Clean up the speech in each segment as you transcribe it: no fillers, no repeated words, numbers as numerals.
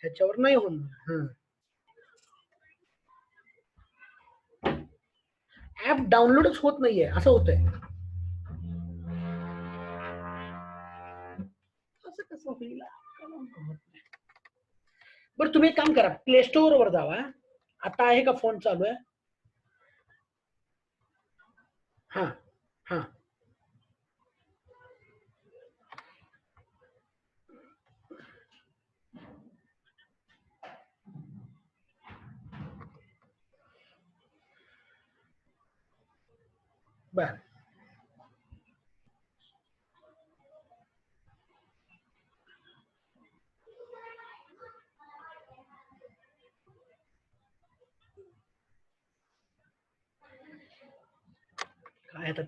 ह्याच्यावर नाही होणार. ऍप डाउनलोडच होत नाहीये असं होतंय. असं कसं होईल? बरं तुम्ही एक काम करा, प्ले स्टोअर वर जावा. आता आहे का फोन चालू आहे? हा हा. बर. काय आता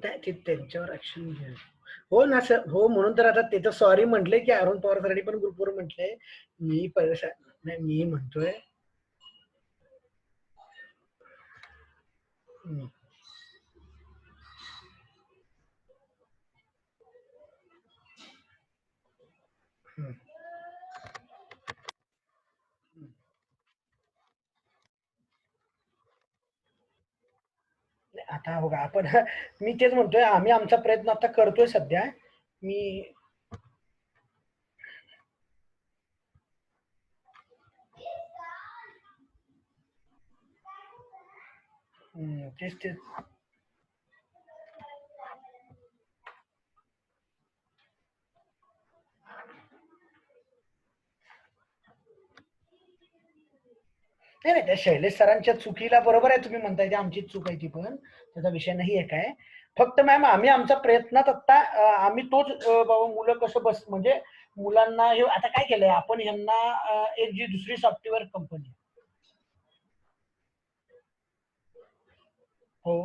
त्यांच्यावर ऍक्शन घ्या. हो ना सर, हो म्हणून तर आता त्याचं सॉरी म्हटलंय की अरुण पवार सरांनी पण ग्रुपवर म्हटलंय. मी परेशान नाही, मी म्हणतोय. हम्म, हम्म. आता बघा आपण मी तेच म्हणतोय, आम्ही आमचा प्रयत्न आता करतोय सध्या. मी तेच तेच. नाही नाही, त्या शैलेश सरांच्या चुकीला बरोबर आहे, तुम्ही म्हणताय ते आमचीच चूक आहे ती, पण त्याचा विषय नाही आहे काय. फक्त मॅम आम्ही आमच्या प्रयत्नात आता आम्ही तोच बाबा मुलं कसं बस म्हणजे मुलांना हे आता काय केलंय आपण ह्यांना एक जी दुसरी सॉफ्टवेअर कंपनी. हो.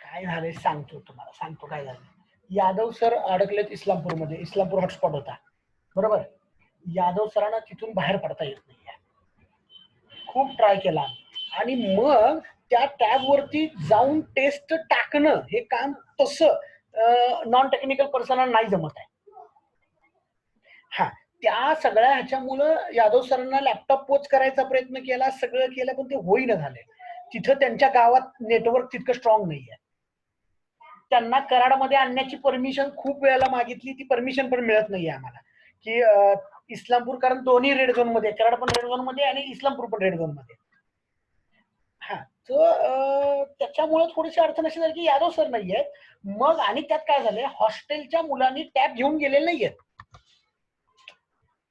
काय झालंय सांगतो तुम्हाला, सांगतो काय झालं. यादव सर अडकलेत इस्लामपूरमध्ये, इस्लामपूर हॉटस्पॉट होता बरोबर. यादव सरांना तिथून बाहेर पडता येत नाही, खूप ट्राय केला. आणि मग त्या टॅब वरती जाऊन टेस्ट टाकणं हे काम तसं नॉन टेक्निकल पर्सनला नाही जमत आहे. हा, त्या सगळ्या ह्याच्यामुळं यादव सरांना लॅपटॉप पोच करायचा प्रयत्न केला, सगळं केलं, पण ते होईना झाले. तिथं त्यांच्या गावात नेटवर्क तितकं स्ट्रॉंग नाहीये. त्यांना कराडमध्ये आणण्याची परमिशन खूप वेळेला मागितली, ती परमिशन पण मिळत नाहीये आम्हाला. की इस्लामपूर, कारण दोन्ही रेड झोन मध्ये, कराड पण रेड झोन मध्ये आणि इस्लामपूर पण रेड झोन मध्ये. हा, तर त्याच्यामुळे थोडीशी अडचण अशी झाली की यादव सर नाही आहेत. मग आणि त्यात काय झालंय, हॉस्टेलच्या मुलांनी टॅब घेऊन गेलेले नाही आहेत,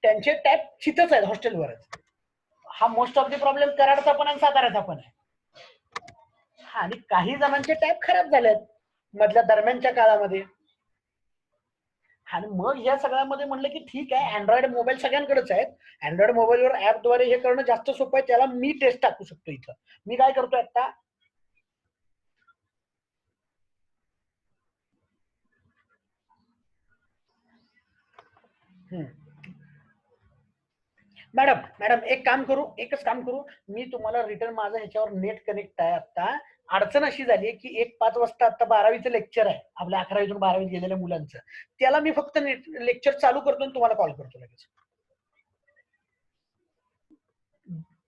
त्यांचे टॅब तिथंच आहेत हॉस्टेलवरच. हा मोस्ट ऑफ द प्रॉब्लेम कराडचा पण आणि साताऱ्याचा पण आहे. हा, आणि काही जणांचे टॅब खराब झालेत मधल्या दरम्यानच्या काळामध्ये. आणि मग या सगळ्यामध्ये म्हणलं की ठीक आहे, अँड्रॉइड मोबाईल सगळ्यांकडेच आहेत, अँड्रॉइड मोबाईलवर ऍपद्वारे हे करणं जास्त सोपं आहे, त्याला मी टेस्ट टाकू शकतो इथं. मी काय करतोय आता, मॅडम मॅडम एक काम करू, एकच काम करू. मी तुम्हाला रिटर्न माझं ह्याच्यावर नेट कनेक्ट आहे आता. अडचण अशी झाली की 1:05 आता 12वीचं लेक्चर आहे आपल्या, 11वीतून 12वीत गेलेल्या मुलांचं. त्याला मी फक्त लेक्चर चालू करतो आणि तुम्हाला कॉल करतो लगेच.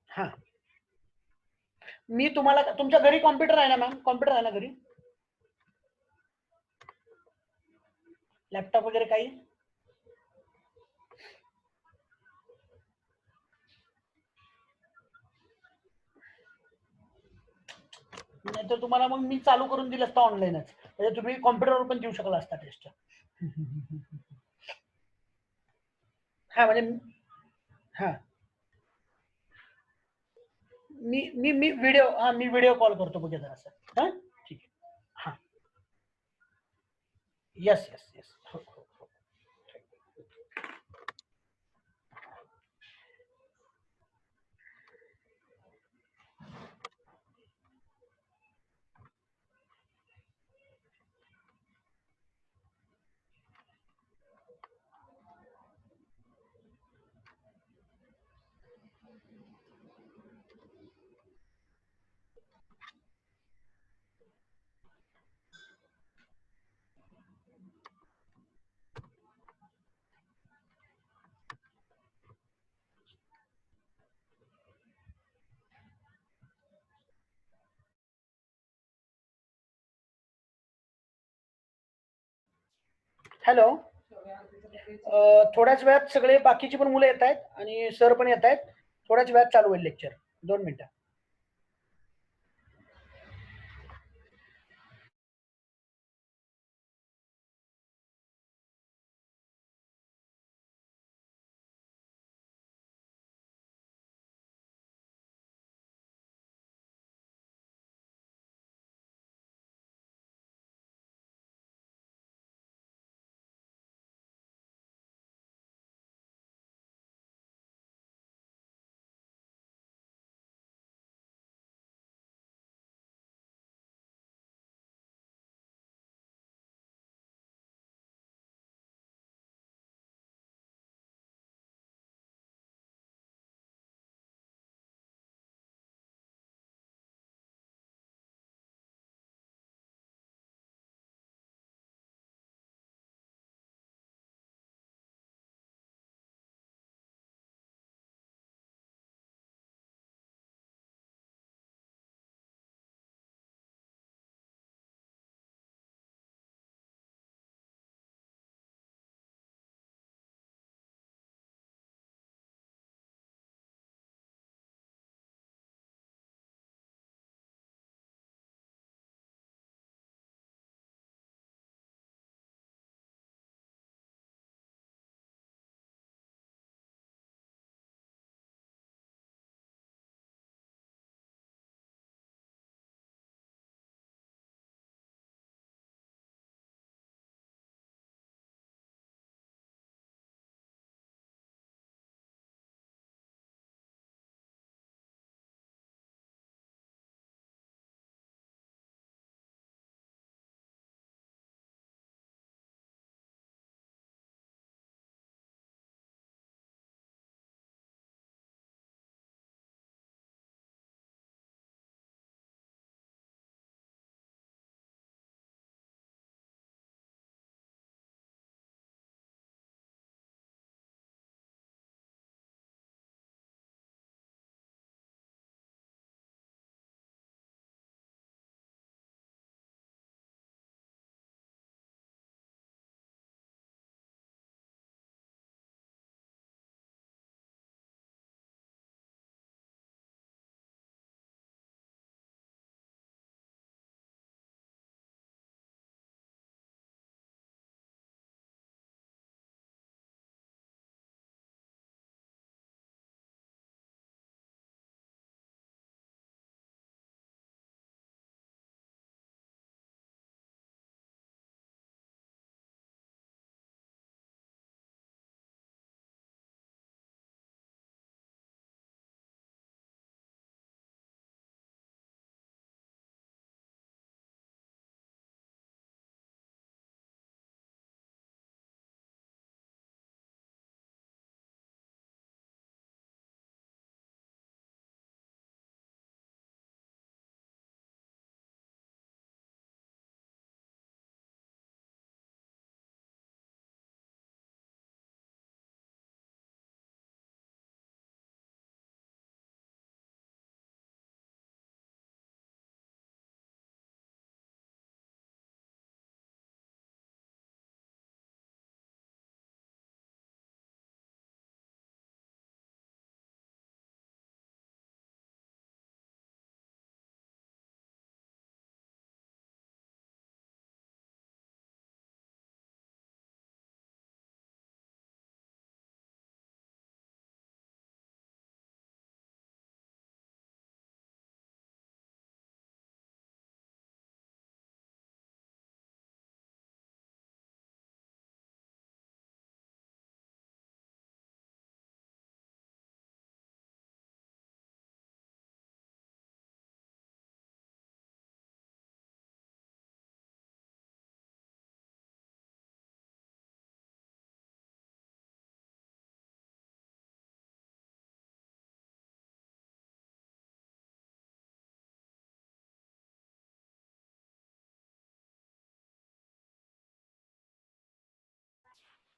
हा, मी तुम्हाला, तुमच्या घरी कॉम्प्युटर आहे ना मॅम, कॉम्प्युटर आहे ना घरी, लॅपटॉप वगैरे काही? नाही तर तुम्हाला मग मी चालू करून दिलं असतं ऑनलाईनच, म्हणजे तुम्ही कॉम्प्युटरवर पण देऊ शकला असता टेस्ट. हा म्हणजे हा, मी व्हिडिओ, हा मी व्हिडिओ कॉल करतो बघा जरा सर. हा, ठीक आहे. हा, यस यस यस, हो हो हो. हॅलो, थोड्याच वेळात सगळे बाकीची पण मुलं येत आहेत आणि सर पण येत आहेत. थोड्याच वेळात चालू होईल लेक्चर. 2 मिनिटं.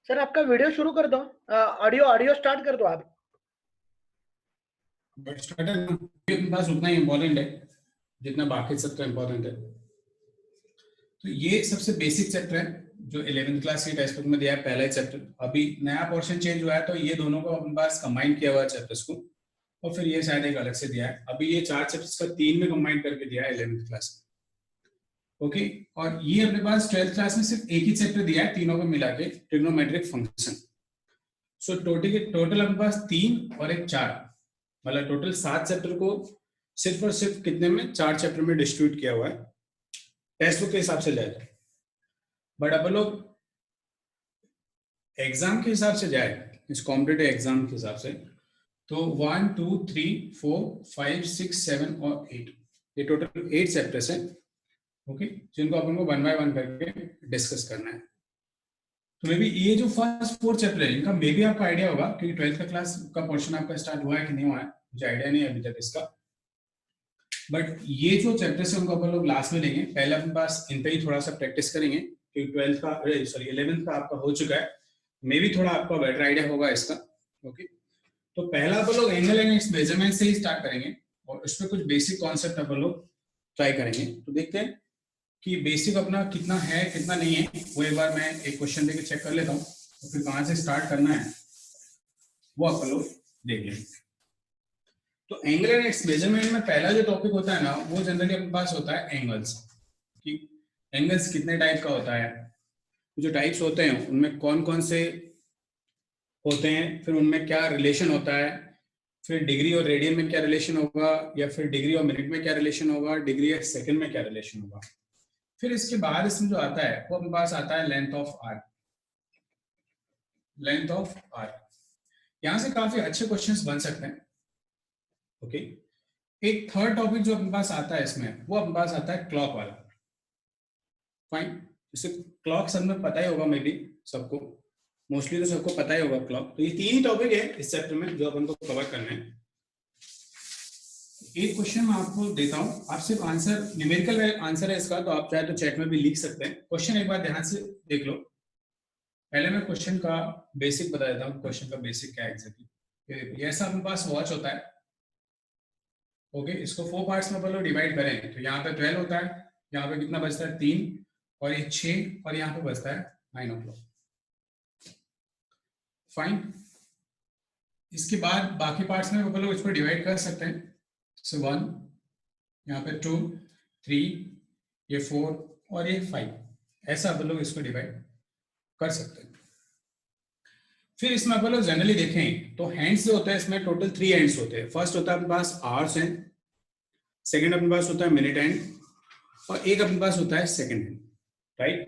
सर आपका वीडियो शुरू कर दो, ऑडियो ऑडियो स्टार्ट कर दो आप। बट स्टार्टर बस उतना ही इम्पोर्टेंट है जितना बाकी सब तो इम्पोर्टेंट है। तो ये सबसे बेसिक चैप्टर है जो 11th क्लास की टेक्स्ट बुक में दिया है पहला ही चैप्टर, अभी नया पोर्शन चेंज हुआ है तो ये दोनों को अपने पास कंबाइन किया हुआ है चैप्टर्स को, और फिर ये शायद एक अलग से दिया है। अभी ये 4 चैप्टर्स का 3 में कंबाइन करके दिया है 11th क्लास में। ओके, और ये अपने पास 12th क्लास में सिर्फ एक ही चैप्टर दिया है तीनों को मिला के, ट्रिग्नोमेट्रिक फंक्शन। सो टोटल अपने पास 3 और एक 4, मतलब टोटल 7 चैप्टर को सिर्फ और सिर्फ कितने में, 4 चैप्टर में डिस्ट्रीब्यूट किया हुआ है टेक्स्ट बुक के हिसाब से जाए। बट अपन लोग एग्जाम के हिसाब से जाए, इस कॉम्पिटेटिव एग्जाम के हिसाब से, तो 1 2 3 4 5 6 7 और 8, ये टोटल 8 चैप्टर्स हैं। ओके, जिनको अपन को 1 बाय 1 करके डिस्कस करना है। तो मे बी ये जो फर्स्ट 4 चैप्टर है इनका मे बी आपको आइडिया होगा, क्योंकि 12th का क्लास का पोर्शन आपका स्टार्ट हुआ है कि नहीं हुआ है, मुझे आइडिया नहीं है अभी तक इसका। बट ये जो चैप्टर्स है उनको अपन लोग लास्ट में लेंगे, पहले अपने पास इन पे ही थोड़ा सा प्रैक्टिस करेंगे, क्योंकि 11th का आपका हो चुका है, मे बी थोड़ा आपका बेटर आइडिया होगा इसका। ओके, तो पहला अपन लोग एंगल एंड इट्स मेजरमेंट से ही स्टार्ट करेंगे, और उस पर कुछ बेसिक कॉन्सेप्ट अपन लोग ट्राई करेंगे। तो देखते हैं कि बेसिक अपना कितना है कितना नहीं है, वो एक बार मैं एक क्वेश्चन देके चेक कर लेता हूँ, तो फिर कहाँ से स्टार्ट करना है वो अपन लोग देख लेंगे। तो एंगल एंड इट्स मेजरमेंट में पहला जो टॉपिक होता है ना, वो जनरली अपने पास होता है एंगल्स, कि एंगल्स कितने टाइप का होता है, जो टाइप्स होते हैं उनमें कौन कौन से होते हैं, फिर उनमें क्या रिलेशन होता है, फिर डिग्री और रेडियन में क्या रिलेशन होगा, या फिर डिग्री और मिनट में क्या रिलेशन होगा, डिग्री और सेकंड में क्या रिलेशन होगा। फिर इसके बाद इसमें जो आता है वो अपने पास आता है length of arc. Length of arc, यहां से काफी अच्छे क्वेश्चंस बन सकते हैं। ओके, एक थर्ड टॉपिक जो अपने पास आता है इसमें, वो अपने पास आता है क्लॉक वाला। फाइन, जैसे क्लॉक सब में पता ही होगा, मे बी सबको, मोस्टली तो सबको पता ही होगा क्लॉक। तो ये 3 ही टॉपिक है इस चैप्टर में जो अपन को कवर करना है। एक क्वेश्चन मैं आपको देता हूँ, आप सिर्फ आंसर, न्यूमेरिकल आंसर है इसका, तो आप चाहे तो चैट में भी लिख सकते हैं। क्वेश्चन एक बार ध्यान से देख लो। पहले मैं क्वेश्चन का बेसिक बता देता हूँ, क्वेश्चन का बेसिक क्या है एग्जैक्टली। ऐसा अपने पास वॉच होता है। ओके, इसको 4 पार्ट्स में अपन लोग डिवाइड करें तो यहाँ पे 12 होता है, यहाँ पे कितना बचता है 3, और ये 6, और यहाँ पे बचता है 9 o'clock। फाइन, इसके बाद बाकी पार्ट्स में अपन लोग इसको डिवाइड कर सकते हैं। सो 1, यहाँ पे 2 3, ये 4 और ये 5, ऐसा अपन लोग इसको डिवाइड कर सकते हैं। फिर इसमें अपन लोग जनरली देखें तो हैंड्स जो होते हैं इसमें टोटल 3 हैंड्स होते हैं। फर्स्ट होता है अपने पास आवर्स हैंड, सेकंड अपने पास होता है मिनट हैंड, और एक अपने पास होता है सेकंड हैंड। राइट,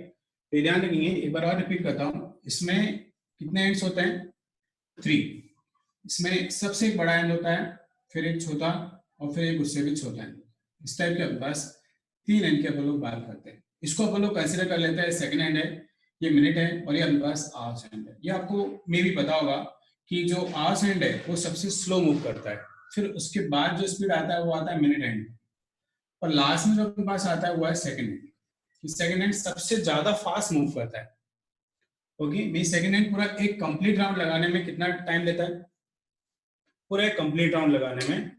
तो ध्यान रखेंगे, एक बार और रिपीट करता हूँ। इसमें कितने हैंड्स होते हैं? 3। इसमें सबसे एक बड़ा हैंड होता है, फिर एक छोटा, और फिर एक उससे भी छोटा हैंड। इस टाइप के अपने पास 3 हैंड के अपन लोग बात करते हैं। इसको अपन लोग कंसिडर कर लेते हैं सेकंड हैंड है, ये मिनट है, और ये अपने पास आवर्स हैंड है। ये आपको मे भी पता होगा कि जो आवर्स हैंड है वो सबसे स्लो मूव करता है, फिर उसके बाद जो स्पीड आता है वो आता है मिनट हैंड, और लास्ट में जो अपने पास आता है वो है सेकंड हैंड। सेकंड हैंड सबसे ज्यादा फास्ट मूव करता है। ओके, मैं सेकंड हैंड पूरा एक कंप्लीट राउंड लगाने में कितना टाइम लेता है? पूरा एक कंप्लीट राउंड लगाने में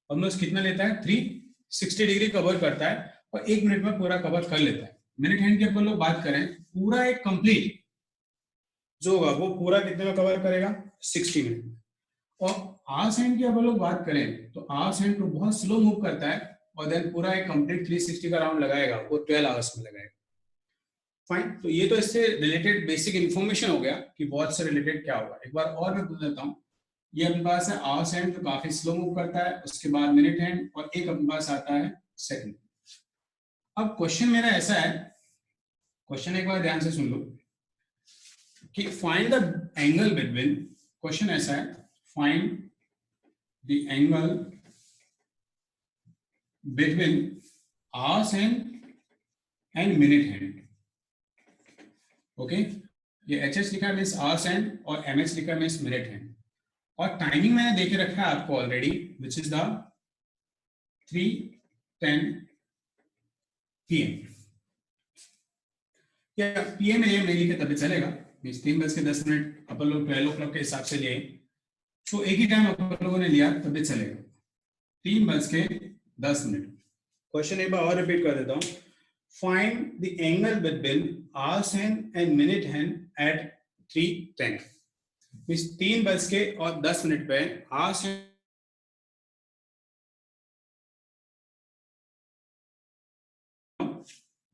ऑलमोस्ट कितना लेता है? 360 डिग्री कवर करता है, और 1 मिनट में पूरा कवर कर लेता है। मिनट हैंड की अपन लोग बात करें, पूरा एक कंप्लीट जो होगा वो पूरा कितने में कवर करेगा? 60 मिनट में। और आवर्स हैंड की अपन लोग बात करें तो आवर्स हैंड तो बहुत स्लो मूव करता है, और देन पूरा एक कंप्लीट 360 का राउंड लगाएगा वो 12 आवर्स में लगाएगा। फाइन, तो ये तो इससे रिलेटेड बेसिक इंफॉर्मेशन हो गया कि वॉच से रिलेटेड क्या होगा। एक बार और मैं बता देता हूँ, ये अपने पास है आवर्स हैंड जो काफी स्लो मूव करता है, उसके बाद मिनट हैंड, और एक अपने पास आता है सेकंड। अब क्वेश्चन मेरा ऐसा है, क्वेश्चन एक बार ध्यान से सुन लो कि find the angle between, question ऐसा है, find the angle between hours hand and minute hand. Okay, ये एचएस लिखा है मीन्स आवर्स हैंड, और एमएच लिखा है मीन्स मिनट हैंड, और टाइमिंग मैंने देके रखा है आपको already, which is the 3:10 PM। क्या PM में नहीं लिखे तभी चलेगा, मीन्स 3:10 अपन लोग 12 o'clock के हिसाब से लिए, तो एक ही टाइम अपन लोगों ने लिया तभी चलेगा, 3:10 क्वेश्चन एक बार और रिपीट कर देता हूँ। Find the angle between hours hand and minute hand at 3:10. इस 3 बज के और 10 मिनट पे hours hand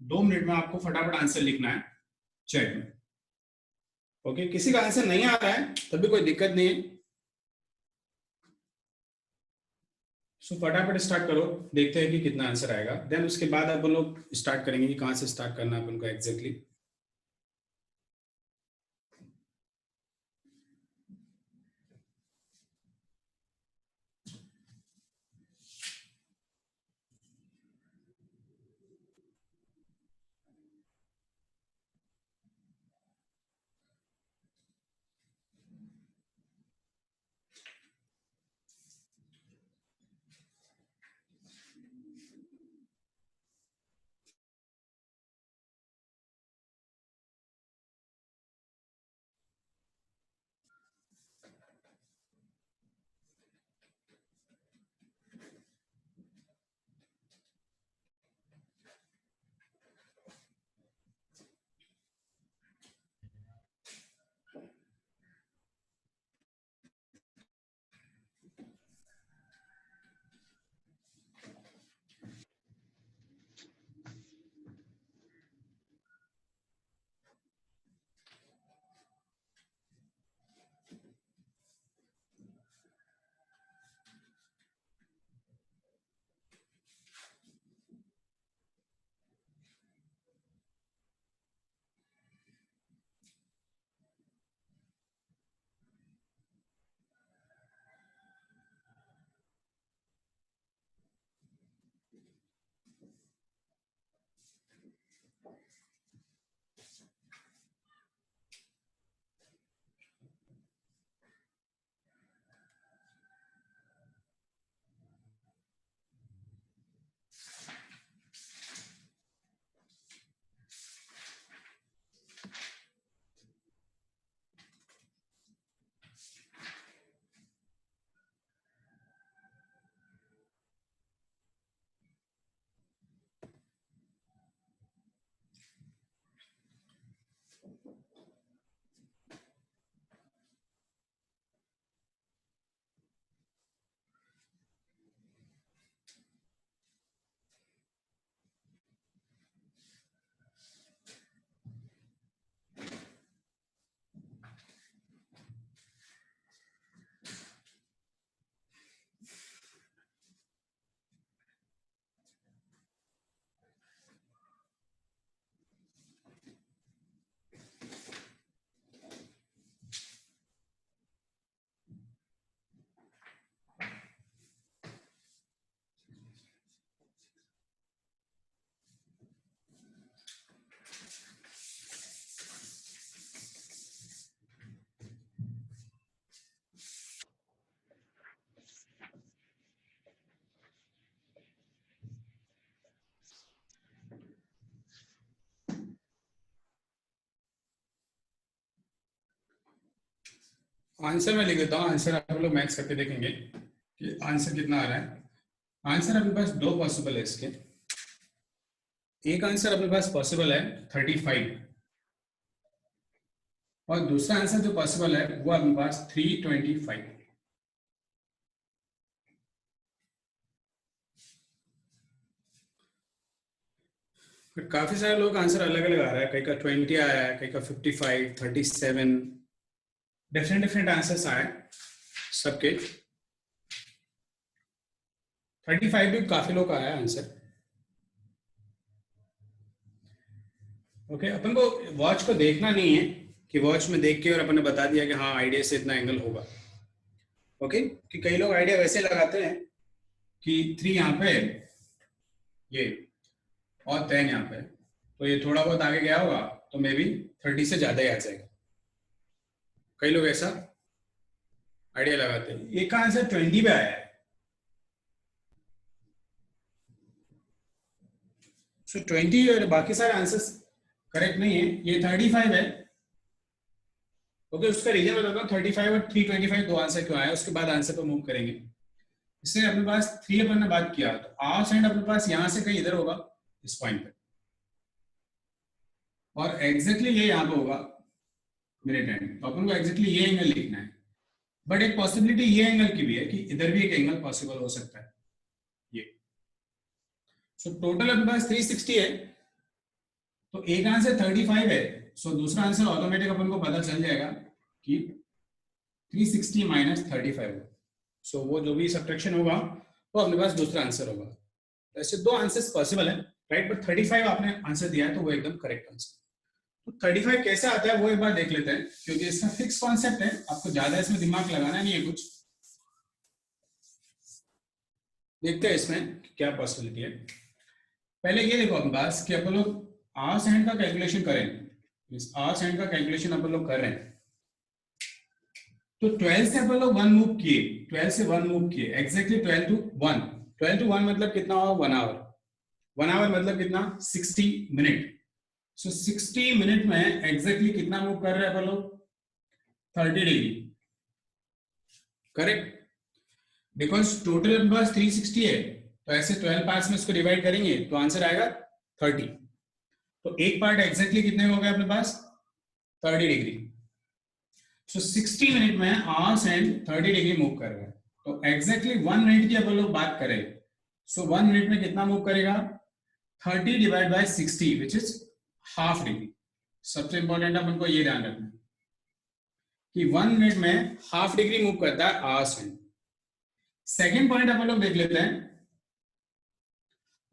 2 मिनट में आपको फटाफट आंसर लिखना है चैट में। ओके, किसी का आंसर नहीं आ रहा है तभी कोई दिक्कत नहीं है, सो फटाफट स्टार्ट करो, देखते हैं कि कितना आंसर आएगा। देन उसके बाद अपन लोग स्टार्ट करेंगे कि कहां से स्टार्ट करना है अपन को एग्जैक्टली। आंसर मैं लिख देता हूँ, आंसर आप लोग मैच करके देखेंगे कि आंसर कितना आ रहा है। आंसर अपने पास 2 पॉसिबल है इसके। एक आंसर अपने पास पॉसिबल है 35 और दूसरा आंसर जो पॉसिबल है वो अपने पास 325। काफी सारे लोग आंसर अलग अलग आ रहा है, कहीं का 20 आया है, कहीं का 55, 37, डिफरेंट आंसर्स आए सबके। 35 भी काफी लोग का आया आंसर। ओके, अपन को वॉच को देखना नहीं है कि वॉच में देख के और अपन ने बता दिया कि हाँ आइडिया से इतना एंगल होगा। ओके, कि कई लोग आइडिया वैसे लगाते हैं कि 3 यहाँ पे ये और 10 यहाँ पे, तो ये थोड़ा बहुत आगे गया होगा तो मे बी 30 से ज्यादा ही आ जाएगा। कई लोग ऐसा आइडिया लगाते हैं। एक का आंसर 20 पे आया है, सो 20 और बाकी सारे आंसर्स करेक्ट नहीं है। ये 35 है। ओके, उसका रीजन बताता हूँ। 35 और 325 दो आंसर क्यों आया, उसके बाद आंसर पे मूव करेंगे। इससे अपने पास 3 अपन ने बात किया तो आर साइड अपने पास यहाँ से कहीं इधर होगा इस पॉइंट पे, और एग्जैक्टली ये यहाँ पे होगा मिनट हैंड, तो अपन को एग्जैक्टली ये एंगल लिखना है। बट एक पॉसिबिलिटी ये एंगल की भी है कि इधर भी एक एंगल पॉसिबल हो सकता है ये। सो टोटल अपने पास 360 है, तो एक आंसर 35 है। सो दूसरा आंसर ऑटोमेटिक अपन को पता चल जाएगा कि 360 माइनस 35। सो वो जो भी सब्ट्रैक्शन होगा वो अपने पास दूसरा आंसर होगा। तो ऐसे दो आंसर्स पॉसिबल है, राइट, बट 35 आपने आंसर दिया है तो वो एकदम करेक्ट आंसर। तो 35 कैसे आता है वो एक बार देख लेते हैं, क्योंकि इसका फिक्स कॉन्सेप्ट है, आपको ज्यादा इसमें दिमाग लगाना नहीं है कुछ। देखते हैं इसमें क्या पॉसिबिलिटी है। पहले ये देखो अपने पास कि अपन लोग आवर्स हैंड का कैलकुलेशन करें, आवर्स हैंड का कैलकुलेशन अपन लोग कर रहे हैं। तो 12 से अपन लोग 1 मूव किए, 12 से 1 मूव किए, एग्जैक्टली 12 टू 1। 12 टू 1 मतलब कितना हुआ? 1 आवर। 1 आवर मतलब कितना? 60 मिनट। सो 60 मिनट में एग्जैक्टली कितना मूव कर रहे हैं अपन लोग? 30 डिग्री, करेक्ट। बिकॉज टोटल अपने पास 360 है, तो ऐसे 12 पार्ट्स में इसको डिवाइड करेंगे तो आंसर आएगा 30। तो एक पार्ट एग्जैक्टली कितने हो गए अपने पास? 30 डिग्री। सो 60 मिनट में आवर्स एंड 30 डिग्री मूव कर रहे हैं। तो एग्जैक्टली 1 मिनट की अपन लोग बात करें, सो 1 मिनट में कितना मूव करेगा? 30 divide by 60 which is half degree. सबसे इंपॉर्टेंट अपन को ये ध्यान रखना कि 1 मिनट में हाफ डिग्री मूव करता है आवर्स हैंड। सेकेंड पॉइंट अपन लोग देख लेते हैं।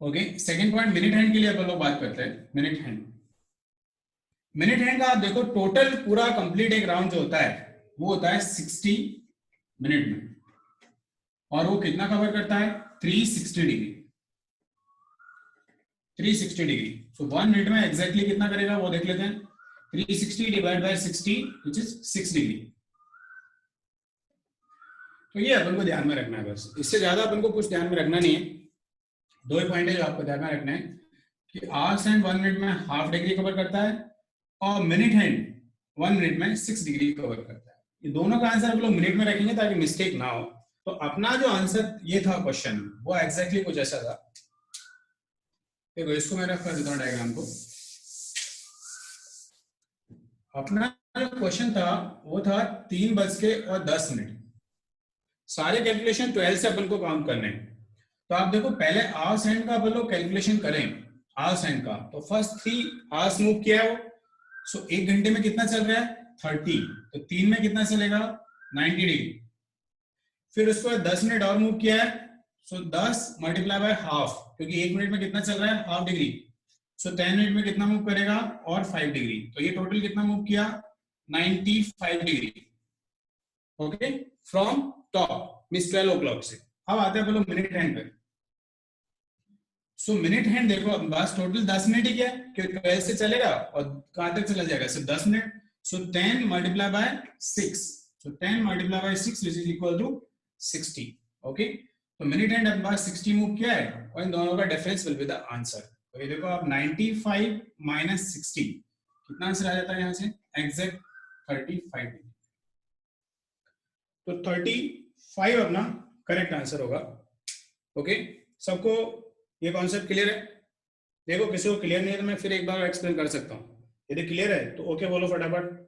Okay, second point minute hand के लिए अपन लोग बात करते हैं। मिनट हैंड, मिनट हैंड का आप देखो टोटल पूरा कंप्लीट एक राउंड जो होता है वो होता है 60 मिनट में, और वो कितना कवर करता है? 360 डिग्री। 360 डिग्री। सो 1 मिनट में एग्जैक्टली कितना करेगा वो देख लेते हैं। 360 divide by 60 which is 6 degree. तो ये अपन को ध्यान में रखना है, बस इससे ज्यादा अपन को कुछ ध्यान में रखना नहीं है। दो ही पॉइंट है जो आपको ध्यान में रखना है कि आवर्स हैंड 1 मिनट में हाफ डिग्री कवर करता है और मिनट हैंड 1 मिनट में 6 डिग्री कवर करता है। ये दोनों का आंसर आप लोग मिनट में रखेंगे ताकि मिस्टेक ना हो। तो अपना जो आंसर ये था क्वेश्चन, वो एग्जैक्टली कुछ ऐसा था। देखो इसको मैं रख कर देता हूँ डायग्राम को। अपना जो क्वेश्चन था वो था 3:10। सारे कैलकुलेशन 12 से अपन को काउंट करने हैं। तो आप देखो पहले आवर्स हैंड का अपन लोग कैलकुलेशन करें, आवर्स हैंड का, तो फर्स्ट 3 आवर्स मूव किया है वो। सो 1 घंटे में कितना चल रहा है? 30। तो 3 में कितना चलेगा? 90 डिग्री। फिर उसके बाद 10 मिनट और मूव किया है, सो 10 मल्टीप्लाई बाय हाफ, क्योंकि 1 मिनट में कितना चल रहा है? Half degree. सो 10 मिनट में कितना मूव करेगा? और 5 डिग्री। तो ये टोटल कितना मूव किया? 95 degree. Okay, from top means 12 o'clock से। अब आते हैं बोलो मिनट हैंड पे। सो मिनट हैंड देखो बस टोटल 10 मिनट ही क्या है, क्योंकि 12 से चलेगा और कहां तक चला जाएगा? सिर्फ 10 minute. So 10 multiply by 6, so 10 multiply by 6 which is equal to 60। Okay, तो मिनट हैंड अपने पास 60 मूव किया है और इन दोनों का difference will be the answer. तो ये देखो आप 95 माइनस 60 कितना आंसर आ जाता है यहाँ से? Exact 35 degree. तो 35 अपना करेक्ट आंसर होगा। ओके, सबको ये कॉन्सेप्ट क्लियर है? देखो किसी को क्लियर नहीं है तो मैं फिर एक बार एक्सप्लेन कर सकता हूँ। यदि क्लियर है तो ओके बोलो फटाफट।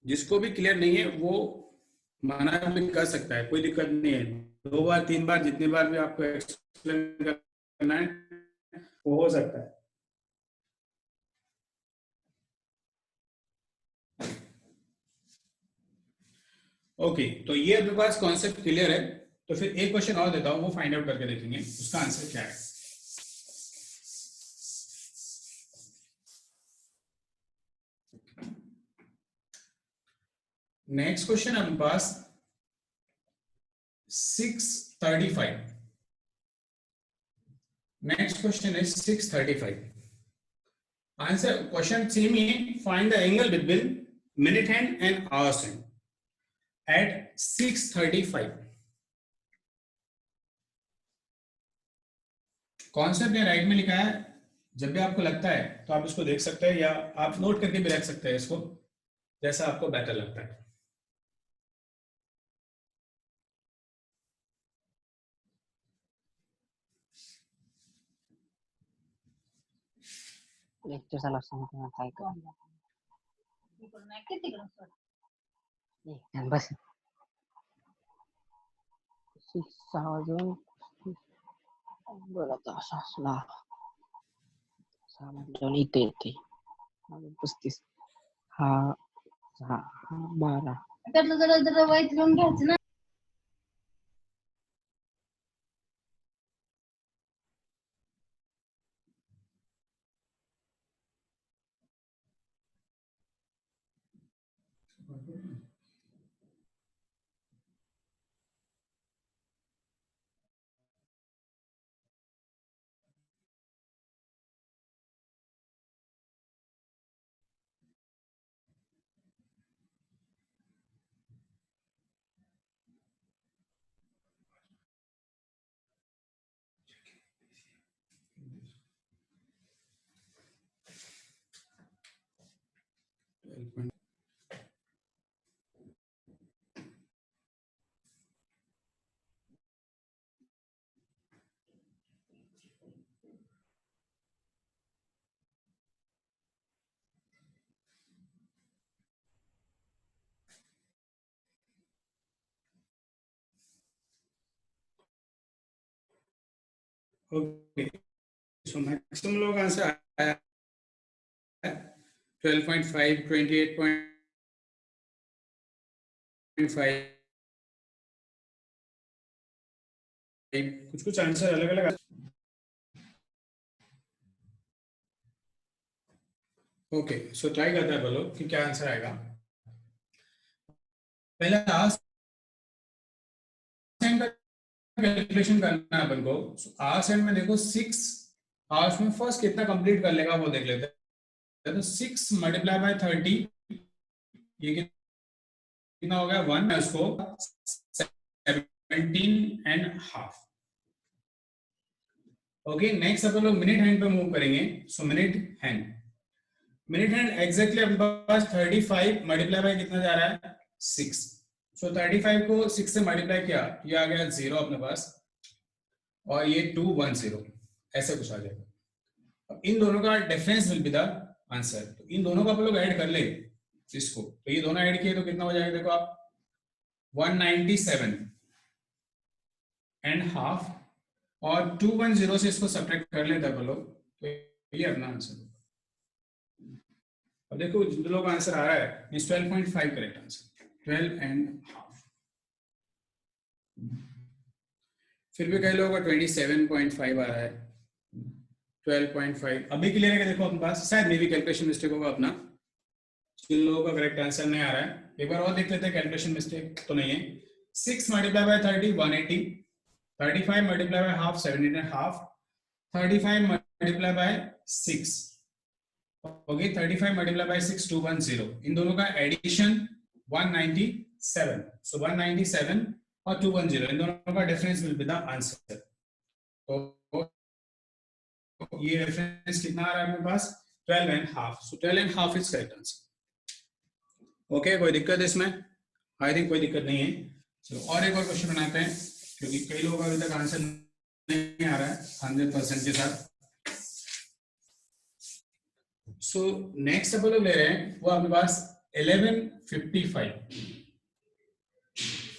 जिसको भी क्लियर नहीं है वो मना भी कर सकता है, कोई दिक्कत नहीं है। 2 बार 3 बार जितनी बार भी आपको एक्सप्लेन करना है वो हो सकता है। ओके, तो ये अपने पास कॉन्सेप्ट क्लियर है। तो फिर एक क्वेश्चन और देता हूं, वो फाइंड आउट करके देखेंगे उसका आंसर क्या है। नेक्स्ट क्वेश्चन अपने पास 635। Next question is 635। Answer question same ही है, find the angle between minute hand and hours hand at 6:35। Concept ने राइट में लिखा है, जब भी आपको लगता है तो आप इसको देख सकते हैं या आप नोट करके भी रख सकते हैं इसको, जैसा आपको बेटर लगता है। लेक्चर झाला सांगतो ना काय कर बस 6 वाजून बरं तास असला 6 म्हटल्यावर इथे येते 35 हा 12 त्यातलं जरा वाईट घेऊन घ्यायचं ना. ओके, सो मैक्सिमम लोग आंसर आया 12.5, 28.5, कुछ कुछ आंसर अलग अलग। ओके, सो ट्राई करते हैं बोलो कि क्या आंसर आएगा। पहले लास्ट टाइम का कैलकुलेशन करना है अपन को। आवर्स एंड में देखो 6 आवर्स में फर्स्ट कितना कंप्लीट कर लेगा वो देख लेते हैं। तो 6 मल्टीप्लाई बाय 30 ये कितना हो गया 1 है उसको 17.5। ओके, नेक्स्ट अपन लोग मिनट हैंड पे मूव करेंगे। सो मिनट हैंड एग्जैक्टली अपने पास 35 मल्टीप्लाई बाय कितना जा रहा है 6। सो 35 को 6 से मल्टीप्लाई किया, ये आ गया 0 अपने पास, और ये 210 ऐसे कुछ आ जाएगा। अब इन दोनों का difference will be the answer. तो इन दोनों का आप लोग ऐड कर ले इसको, तो ये दोनों ऐड किए तो कितना हो जाएगा देखो आप 197.5, और 210 से इसको सब्ट्रैक्ट कर लेते हैं लोग, तो ये अपना आंसर। अब देखो जिन लोगों का आंसर आ रहा है मींस 12.5 करेक्ट आंसर, 12.5। फिर भी कई लोगों का 27.5 आ रहा है, 12.5। अभी क्लियर है कि देखो अपने पास शायद मे भी कैलकुलेशन मिस्टेक होगा अपना, जिन लोगों का करेक्ट आंसर नहीं आ रहा है एक बार और देख लेते हैं कैलकुलेशन मिस्टेक तो नहीं है। 6 multiply by 30 180, 35 multiply by half 17.5, 35 multiply by 6 okay, 35 multiply by 6 210, इन दोनों का एडिशन 197। सो 197 और 210 इन दोनों का difference will be the answer. तो ये डिफरेंस कितना आ रहा है मेरे पास 12.5। सो 12.5 इज करेक्ट आंसर। ओके, कोई दिक्कत है इसमें? आई थिंक कोई दिक्कत नहीं है। चलो और एक और क्वेश्चन बनाते हैं, क्योंकि कई लोगों का अभी तक आंसर नहीं आ रहा है 100% के साथ। सो नेक्स्ट अपन लोग ले रहे हैं वो आपके पास 1155।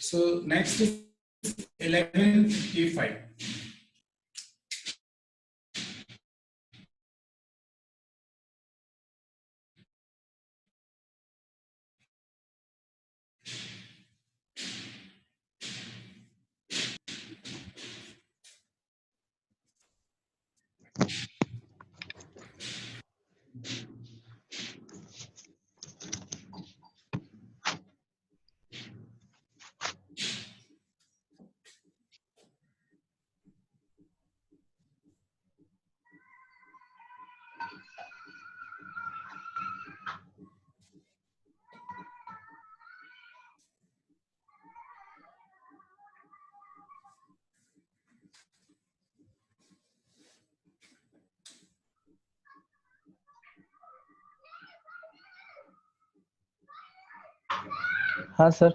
So next 1155। हाँ सर।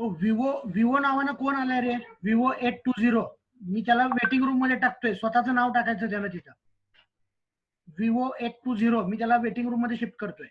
तो विवो नावानं कोण आलाय रे? विवो 820. मी त्याला वेटिंग रूम मध्ये टाकतोय, स्वतःचं नाव टाकायचं त्याला तिथं. विवो 820 मी त्याला वेटिंग रूम मध्ये शिफ्ट करतोय.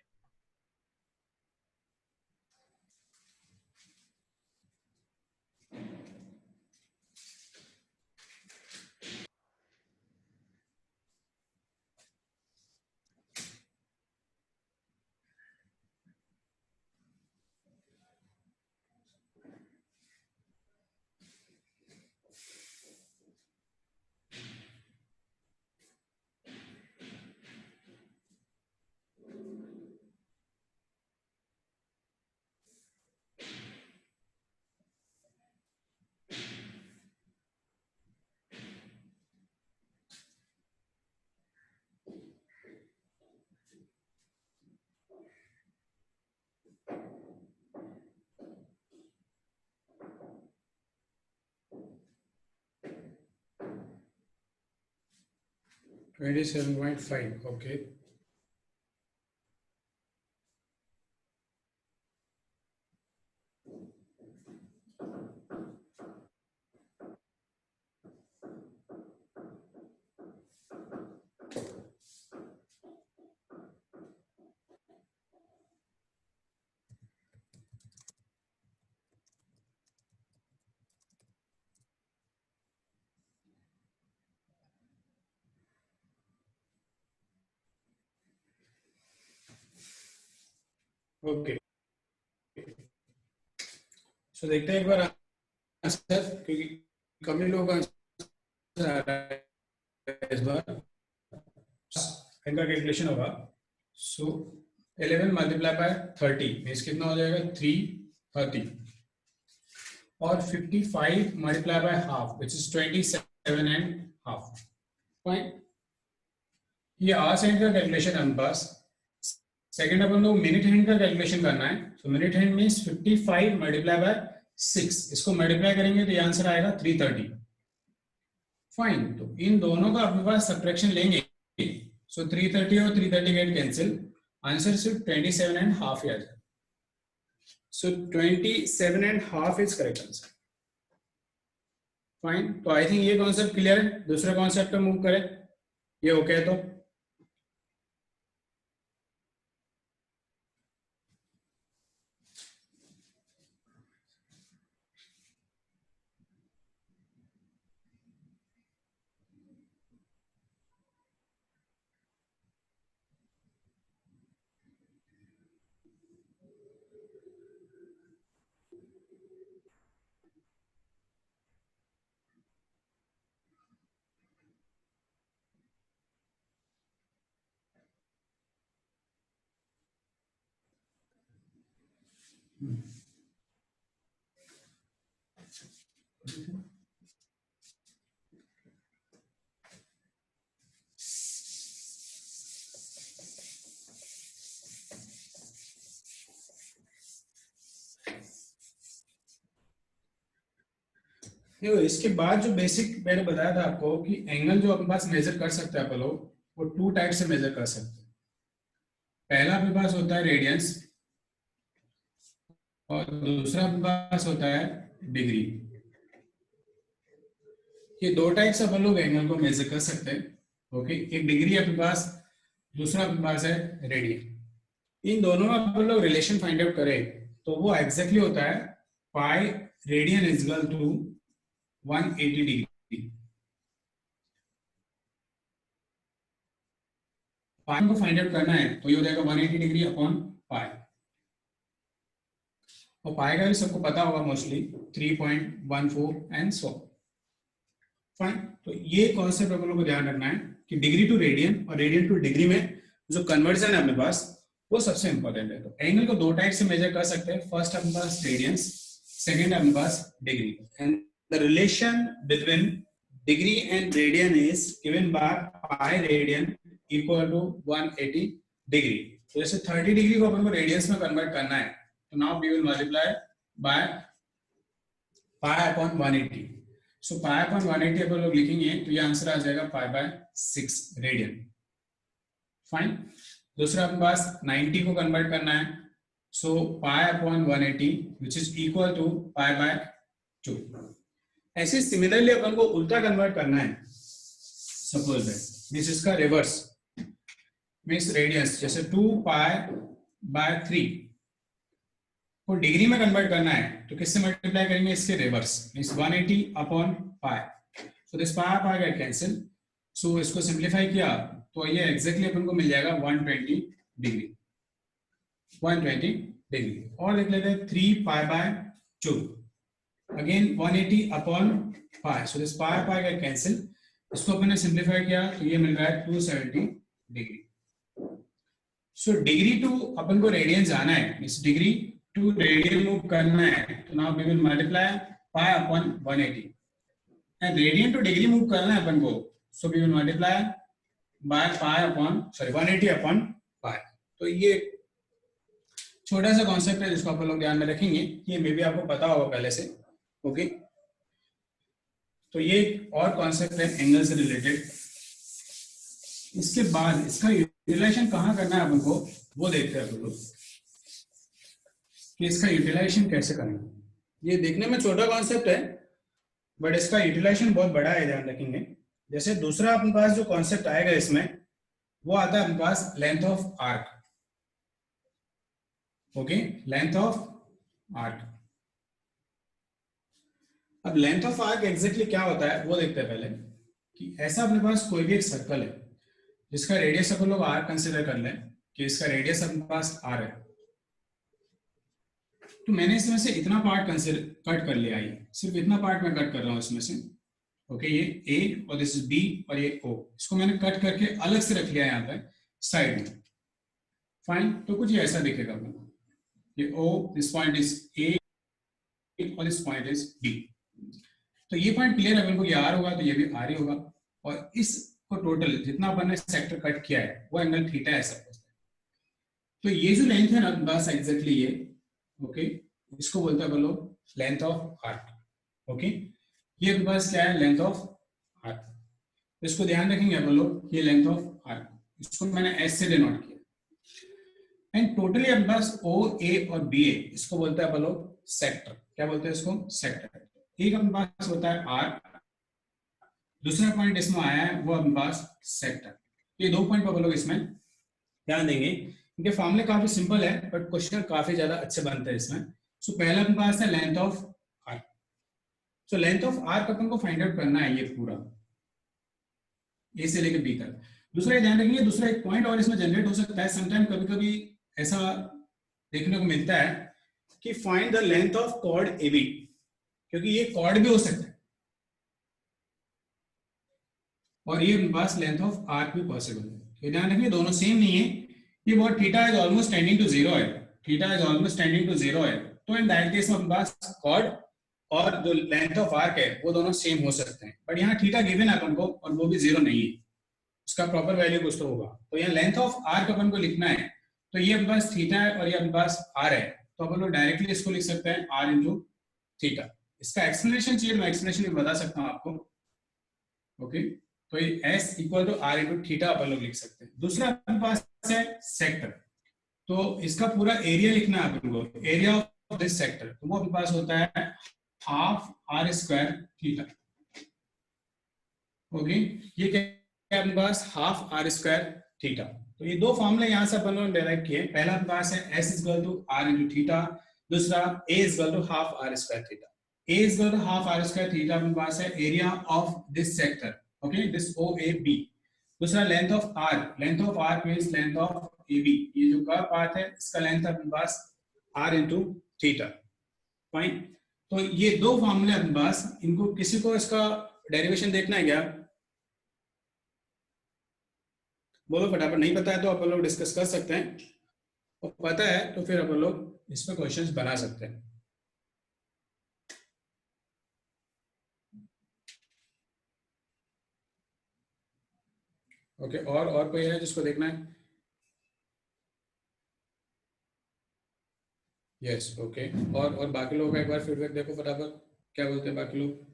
$27.5. Okay. ओके, सो देखते हैं एक बार आंसर, क्योंकि कम ही लोगों का आंसर आ रहा है इस बार. इनका कैलकुलेशन होगा. सो 11 मल्टीप्लाई बाय 30 मीन्स कितना हो जाएगा? 330. और 55 multiply by half which is 27.5. Fine. ये आवर सेकंड का कैलकुलेशन है हमारे पास. सेकंड अपन को मिनट हैंड का कैलकुलेशन करना है. तो minute hand means 55 multiply by 6. इसको मल्टीप्लाई करेंगे तो ये आंसर आएगा 330. फाइन. तो इन दोनों का अपने पास सब्ट्रैक्शन लेंगे. सो 330 और 330 गेट कैंसिल. आंसर सिर्फ 27.5 ही आ जाए. सो 27.5 इज करेक्ट आंसर. फाइन. तो आई थिंक ये कॉन्सेप्ट क्लियर है. दूसरे कॉन्सेप्ट पे मूव करें. ये ओके है तो देखो, इसके बाद जो बेसिक मैंने बताया था आपको कि एंगल जो अपने पास मेजर कर सकते हैं अपन लोग, वो 2 टाइप से मेजर कर सकते हैं. पहला अपने पास होता है रेडियंस और दूसरा अपने पास होता है डिग्री. ये 2 टाइप से अपन लोग एंगल को मेजर कर सकते हैं. ओके, एक डिग्री अपने पास, दूसरा अपने पास है रेडियन. इन दोनों में अपन लोग रिलेशन फाइंड आउट करें तो वो एग्जैक्टली होता है pi radian is equal to 180 degree. Pi को फाइंड आउट करना है तो ये हो जाएगा 180 डिग्री अपॉन पाई. और पाई का भी सबको पता होगा मोस्टली 3.14 एंड सो. फाइन. तो ये कॉन्सेप्ट अपन लोग को ध्यान रखना है कि डिग्री टू रेडियन और रेडियन टू डिग्री में जो कन्वर्जन है अपने पास वो सबसे इंपॉर्टेंट है. तो एंगल को 2 टाइप से मेजर कर सकते हैं. फर्स्ट अपने पास रेडियंस, सेकंड अपने पास degree. And the relation between degree and radian is given by pi radian equal to 180 degree. तो जैसे 30 डिग्री को अपन को रेडियंस में कन्वर्ट करना है तो now we will multiply by pi upon 180. So pi upon 180 अपन लोग लिखेंगे तो ये आंसर आ जाएगा पाई बाय 6 रेडियन. फाइन. दूसरा अपने पास 90 को कन्वर्ट करना है So pi upon 180 which is equal to pi by 2. ऐसे सिमिलरली अपन को उल्टा कन्वर्ट करना है, सपोज दैट मींस इसका रिवर्स मींस रेडियंस, जैसे 2 पाई बाय 3 को डिग्री में कन्वर्ट करना है तो किससे मल्टीप्लाई करेंगे, इसके reverse means 180 upon pi. So this pi pi get cancel. So इसको सिंपलीफाई किया तो ये एग्जैक्टली अपन को मिल जाएगा 120 डिग्री. 120 डिग्री. और देख लेते हैं 3 pi by 2 again 180 upon pi. So this pi pi get cancel. इसको अपन ने सिंपलीफाई किया तो ये मिल रहा है 270 डिग्री. सो डिग्री टू अपन को रेडियन जाना है, इस डिग्री टू रेडियन मूव करना है तो now we will multiply pi upon 180 and radian to degree move करना है अपन को, so we will multiply by pi upon 180 upon pi. तो ये छोटा सा कॉन्सेप्ट है जिसको आप लोग ध्यान में रखेंगे, ये मे भी आपको पता होगा पहले से. ओके तो ये और कॉन्सेप्ट है एंगल से रिलेटेड. इसके बाद इसका यूटिलाइजेशन कहाँ करना है अपन को वो देखते हैं अपन लोग कि इसका यूटिलाइजेशन कैसे करेंगे. ये देखने में छोटा कॉन्सेप्ट है बट इसका यूटिलाइजेशन बहुत बड़ा है, ध्यान रखेंगे. जैसे दूसरा अपने पास जो कॉन्सेप्ट आएगा इसमें वो आता है अपने पास length of arc. Okay length of arc. अब लेंथ ऑफ आर्क एग्जैक्टली क्या होता है वो देखते हैं पहले. कि ऐसा अपने पास कोई भी एक सर्कल है जिसका रेडियस अपन लोग आर कंसिडर कर लें कि इसका रेडियस अपने पास आर है. तो मैंने इसमें से इतना पार्ट कंसिडर कट कर लिया, ये सिर्फ इतना पार्ट मैं कट कर रहा हूं इसमें से. ओके ये ए और दिस इज बी और ये ओ, इसको मैंने कट करके अलग से रख लिया यहाँ पे साइड में. फाइन. तो कुछ ये ऐसा दिखेगा अपने को. ये ओ, दिस पॉइंट इज ए और दिस पॉइंट इज बी. तो ये पॉइंट क्लियर है अपन को, ये आर होगा तो ये भी आर ही होगा. और इस को टोटल जितना अपन ने सेक्टर कट किया है वो एंगल थीटा है सब. तो ये जो लेंथ है ना बस एग्जैक्टली ये, ओके इसको बोलते हैं बोलो लेंथ ऑफ आर्क. ओके ये बस क्या है, लेंथ ऑफ आर्क. इसको ध्यान रखेंगे बोलो ये लेंथ ऑफ आर्क. इसको मैंने एस से डिनोट किया. एंड टोटली अब बस ओ ए और बी ए, इसको बोलते हैं बोलो सेक्टर. क्या बोलते हैं इसको, सेक्टर. एक अपने पास होता है आर्क, दूसरा पॉइंट इसमें आया है वो अपने पास सेक्टर. ये दो पॉइंट पर लोग इसमें ध्यान देंगे. इनके फॉर्मूले काफी सिंपल है बट क्वेश्चन काफी ज्यादा अच्छे बनते हैं इसमें. सो पहला अपने पास है length of arc. So length of arc अपन को फाइंड आउट करना है ये पूरा ए से लेकर बी तक. दूसरा ये ध्यान रखेंगे, दूसरा एक पॉइंट और इसमें जनरेट हो सकता है समटाइम, कभी कभी ऐसा देखने को मिलता है कि find the length of chord A B, क्योंकि ये कॉर्ड भी हो सकता है और ये बस लेंथ ऑफ आर्क भी पॉसिबल है. तो ध्यान रखिए दोनों सेम नहीं है. ये बहुत theta is almost tending to zero है, theta is almost tending to zero है. तो इन दैट केस में बस कॉर्ड और जो लेंथ ऑफ आर्क है वो दोनों सेम हो सकते हैं. बट यहाँ थीटा गिवन है अपन को और वो भी जीरो नहीं है, उसका प्रॉपर वैल्यू कुछ तो होगा. तो यहाँ लेंथ ऑफ आर्क अपन को लिखना है तो ये अपने पास थीटा है और ये अपने पास आर है. तो अपन लोग डायरेक्टली इसको लिख सकते हैं आर इंटू थीटा. इसका एक्सप्लेनेशन चाहिए मैं एक्सप्लेनेशन भी बता सकता हूँ आपको. ओके तो ये S equal to R into theta अपन लोग लिख सकते हैं. दूसरा अपने पास है सेक्टर. तो इसका पूरा एरिया लिखना है अपन को, एरिया ऑफ दिस सेक्टर. तो वो अपने पास होता है half are square theta. Okay ये क्या है अपने पास, हाफ आर स्क्वायर थीटा. तो ये दो फॉर्मूले यहाँ से अपन लोगों ने डिराइव किए. पहला अपने पास है S equal to R into theta, दूसरा A equal to half are square theta. A equal to half are square theta अपने पास है area of this sector. Okay this O A B. दूसरा length of arc, length of arc means length of A B. ये जो curve path है इसका length अपने पास आर इंटू थीटा. फाइन. तो ये दो फॉर्मूले अपने पास, इनको किसी को इसका डेरिवेशन देखना है क्या, बोलो फटाफट. नहीं पता है तो अपन लोग डिस्कस कर सकते हैं, और पता है तो फिर अपन लोग इस पर क्वेश्चंस बना सकते हैं. ओके और कोई है जिसको देखना है? Yes okay. और बाकी लोगों का एक बार फीडबैक देखो फटाफट, क्या बोलते हैं बाकी लोग.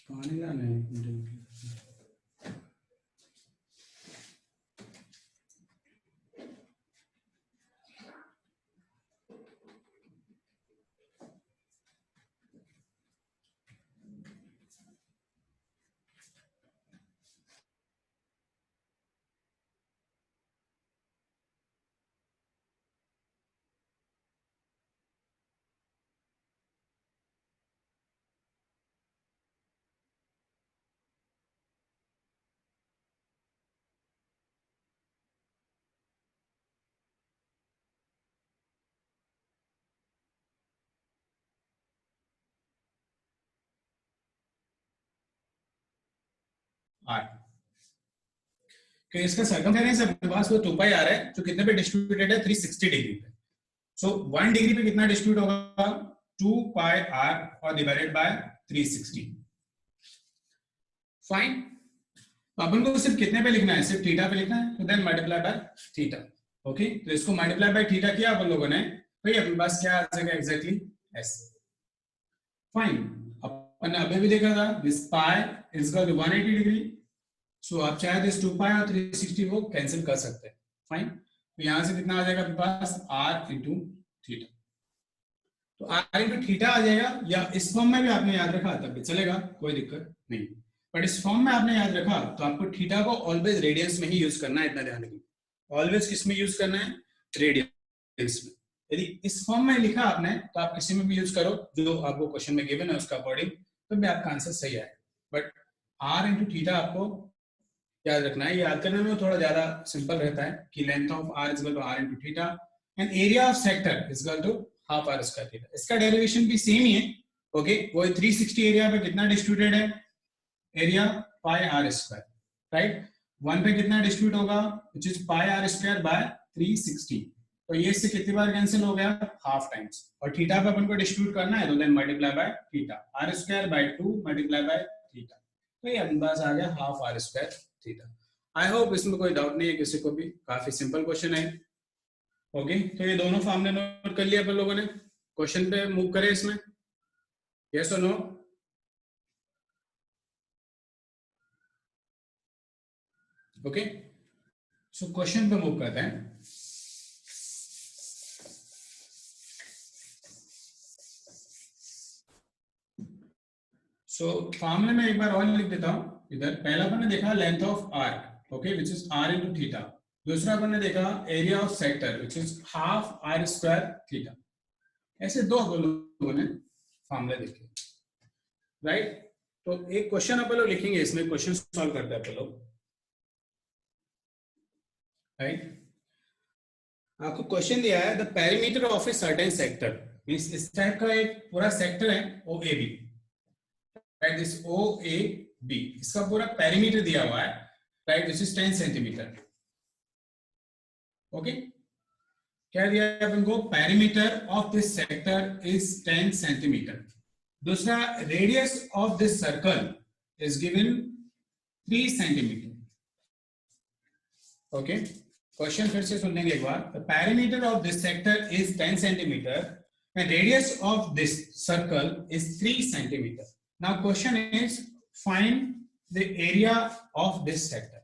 पानी लाना है। आर कि इसका सर्कमफेरेंस अपने पास वो 2 पाई आ रहा है जो कितने पे डिस्ट्रीब्यूटेड है 360 डिग्री पे। सो 1 डिग्री पे कितना डिस्ट्रीब्यूट होगा 2 पाई आर और डिवाइडेड बाय 360। फाइन, तो अपन को सिर्फ कितने पे लिखना है, सिर्फ थीटा पे लिखना है, तो then multiply by theta. Okay, तो इसको मल्टीप्लाई बाय थीटा किया अपन लोगों ने, तो ये अपने पास क्या आ जाएगा एग्जैक्टली ऐसे। फाइन, अपन ने अभी भी देखा था this pi is equal to 180 degree. So आप चाहे तो इस 2 पाई और 360 को कैंसिल कर सकते हैं। फाइन, तो यहां से कितना आ जाएगा अपने पास r इंटू थीटा। तो r इंटू थीटा आ जाएगा, या इस फॉर्म में भी आपने याद रखा तब भी चलेगा, कोई दिक्कत नहीं। बट इस फॉर्म में आपने याद रखा तो आपको थीटा को ऑलवेज रेडियंस में ही यूज करना है, इतना ध्यान रखिए। ऑलवेज किस में यूज करना है, रेडियंस में। यदि इस फॉर्म में लिखा आपने तो आप किसी में भी यूज करो जो आपको क्वेश्चन में गिवन है उसका अकॉर्डिंग, तो भी आपका आंसर सही आएगा। बट r इंटू थीटा आपको याद रखना है। याद करने में थोड़ा ज्यादा सिंपल रहता है कि length of r is equal to r into theta and area of sector is equal to half r square theta. इसका डेरिवेशन भी सेम ही है। ओके, वो 360 एरिया पे कितना डिस्ट्रीब्यूटेड है, area pi r square, right. 1 पे कितना डिस्ट्रीब्यूट होगा, which is pi r square by 360। तो ये इससे कितनी बार कैंसिल हो गया, हाफ टाइम्स। और थीटा पे अपन को डिस्ट्रीब्यूट करना है तो then multiply by theta, r square by 2 multiply by theta, तो ये अपने पास आ गया half r square theta. I hope इसमें कोई डाउट नहीं है किसी को भी, काफी सिंपल क्वेश्चन है। ओके, तो ये दोनों फॉर्मूले नोट कर लिया अपन लोगों ने। क्वेश्चन पे मूव करें इसमें, यस और नो। ओके, सो क्वेश्चन पे मूव करते हैं। सो फॉर्मूले में एक बार और लिख देता हूं इधर। पहला अपन ने देखा length of arc, okay, which is r into theta. दूसरा अपन ने देखा area of sector which is half r square theta. ऐसे दो अपन लोगों ने फॉर्मूले देखे, राइट। तो एक क्वेश्चन अपन लोग लिखेंगे, इसमें क्वेश्चन सॉल्व करते हैं अपन लोग, राइट। आपको क्वेश्चन दिया है the perimeter of a certain sector, means इस टाइप का एक पूरा सेक्टर है OAB, राइट। दिस OAB, इसका पूरा पेरीमीटर दिया हुआ है, right, this is 10 centimetre. Okay, क्या दिया है अपन को, perimeter of this sector is 10 centimetre. दूसरा, radius of this circle is given 3 centimetre. Okay, question फिर से सुन लेंगे एक बार। The perimeter of this sector is 10 centimetre and radius of this circle is 3 centimetre. Now question is find the area of this sector.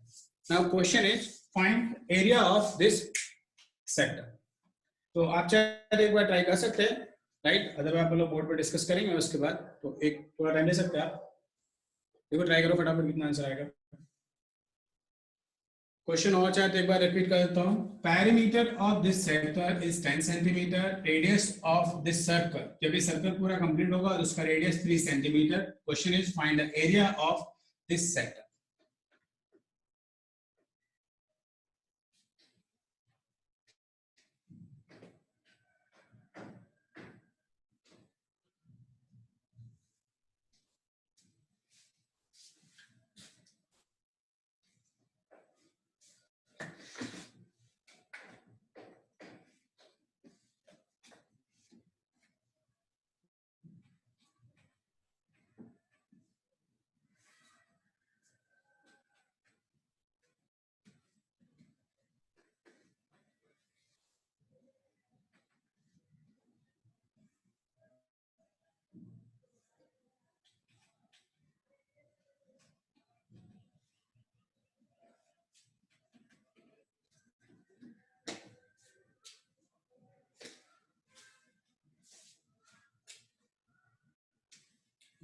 Now question is find area of this sector. तो आप चाहे एक बार try कर सकते हैं, right. Otherwise आप लोग board पर डिस्कस करेंगे उसके बाद, तो एक थोड़ा टाइम दे सकते हैं आप। देखो ट्राई करो फटाफट कितना आंसर आएगा। क्वेश्चन और चाहे तो एक बार रिपीट कर देता हूं। Perimeter of this sector is 10 centimetre, radius of this circle, जब ये सर्कल पूरा कंप्लीट होगा तो उसका radius 3 centimetre. Question is find the area of this sector.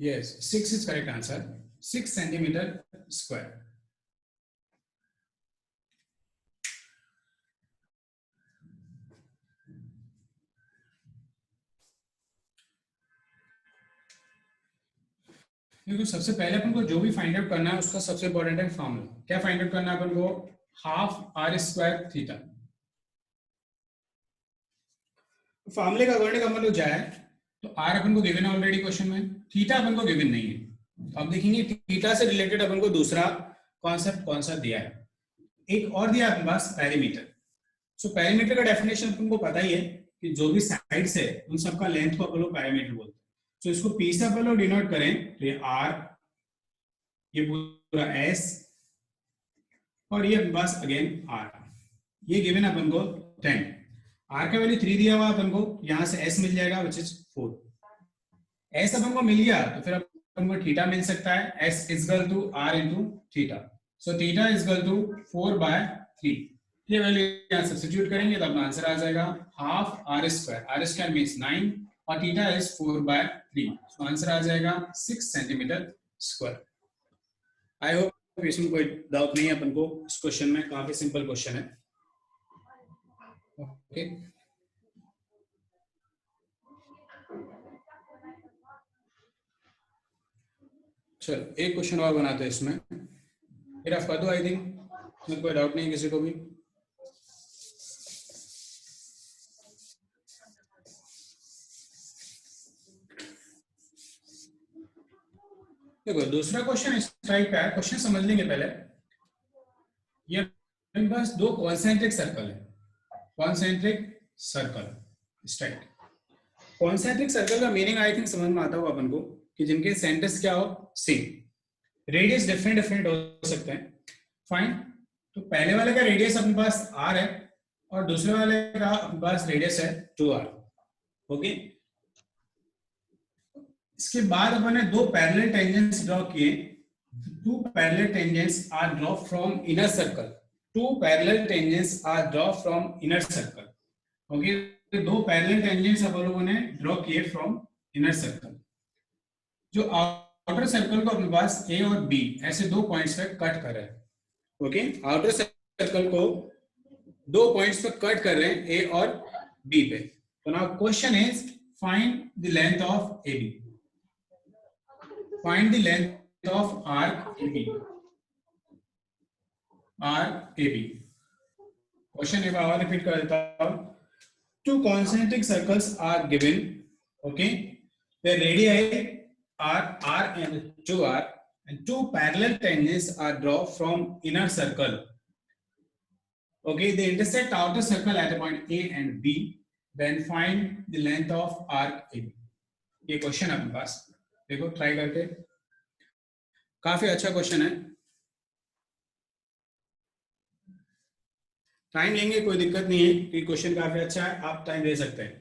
Yes, 6 is correct answer. 6 centimeter square. देखो सबसे पहले अपन को जो भी फाइंड आउट करना है उसका सबसे इंपॉर्टेंट है फॉर्मूला। क्या फाइंड आउट करना है अपन को? Half are square theta. फॉर्मूले का अकॉर्डिंग अपन लोग जाए तो आर अपन को गिवन है ऑलरेडी क्वेश्चन में, थीटा अपन को गिवन नहीं है। तो अब देखेंगे थीटा से रिलेटेड अपन को दूसरा कॉन्सेप्ट कौन सा दिया है। एक और दिया अपने पास पेरीमीटर। सो पेरीमीटर का डेफिनेशन अपन को पता ही है कि जो भी साइड्स है उन सबका लेंथ को अपन लोग पेरीमीटर बोलते हैं। तो इसको पी से अपन लोग डिनोट करें तो ये आर, ये पूरा एस और ये अपने पास अगेन आर। ये गिवन अपन को 10। आर का वैल्यू 3 दिया हुआ अपन को, यहां से एस मिल जाएगा विच इज 4। एस अपन को मिल गया तो फिर अपन को थीटा मिल सकता है। S is equal to r into theta. So theta is equal to 4/3। ये वैल्यू यहां सब्स्टिट्यूट करेंगे तो अपना आंसर आ जाएगा half are square. R square means 9 और थीटा इज 4/3। सो आंसर आ जाएगा 6 सेंटीमीटर स्क्वायर। आई होप इसमें कोई डाउट नहीं है अपन को। इस क्वेश्चन में काफी सिंपल क्वेश्चन है। ओके चल एक क्वेश्चन और बनाते हैं इसमें, फिर आप कर दो। आई थिंक इसमें कोई डाउट नहीं है किसी को भी। देखो दूसरा क्वेश्चन इस टाइप का है। क्वेश्चन समझ लेंगे पहले। ये मेरे पास दो कॉन्सेंट्रिक सर्कल है। कॉन्सेंट्रिक सर्कल इस टाइप। कॉन्सेंट्रिक सर्कल का मीनिंग आई थिंक समझ में आता होगा अपन को कि जिनके सेंटर्स क्या हो, सेम। रेडियस डिफरेंट डिफरेंट हो सकते हैं। फाइन। तो पहले वाले का रेडियस अपने पास r है और दूसरे वाले का अपने पास रेडियस है 2r। ओके। इसके बाद अपन ने दो पैरेलल टेंजेंट्स ड्रॉ किए। Two parallel tangents are draw from inner circle. Two parallel tangents are draw from inner circle. Okay. तो दो पैरेलल टेंजेंट्स अपन लोगों ने ड्रॉ किए फ्रॉम इनर सर्कल। जो आउटर सर्कल को अपने पास ए और बी ऐसे दो पॉइंट्स पे कट कर रहे हैं। ओके। आउटर सर्कल को दो पॉइंट्स पे कट कर रहे हैं, ए और बी पे। तो now question is find the length of A B. Find the length of arc AB. Arc AB. Question एक बार repeat कर देता हूँ. Two concentric circles are given. Okay. The radii are R and 2R, and two parallel tangents are drawn from inner circle. Okay. They intersect outer circle at a point A and B. Then find the length of arc AB. ये question अपने पास देखो try करके। काफी अच्छा question है। Time लेंगे कोई दिक्कत नहीं है कि क्वेश्चन काफी अच्छा है, आप टाइम दे सकते हैं।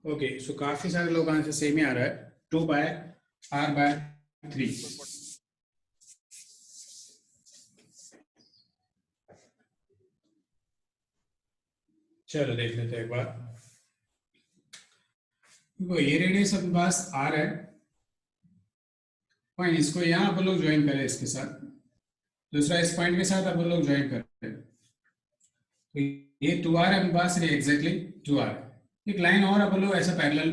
ओके, सो काफी सारे लोग आंसर सेम ही आ रहा है, 2 by r/3। चलो देख लेते हैं एक बार। देखो ये रेडियस अपने पास r है, फाइन, इसको यहाँ अपन लोग ज्वाइन करें इसके साथ, दूसरा इस पॉइंट के साथ अपन लोग ज्वाइन करते हैं, तो ये 2r है अपने पास, एग्जैक्टली 2r। एक लाइन और अपन लोग ऐसा पैरेलल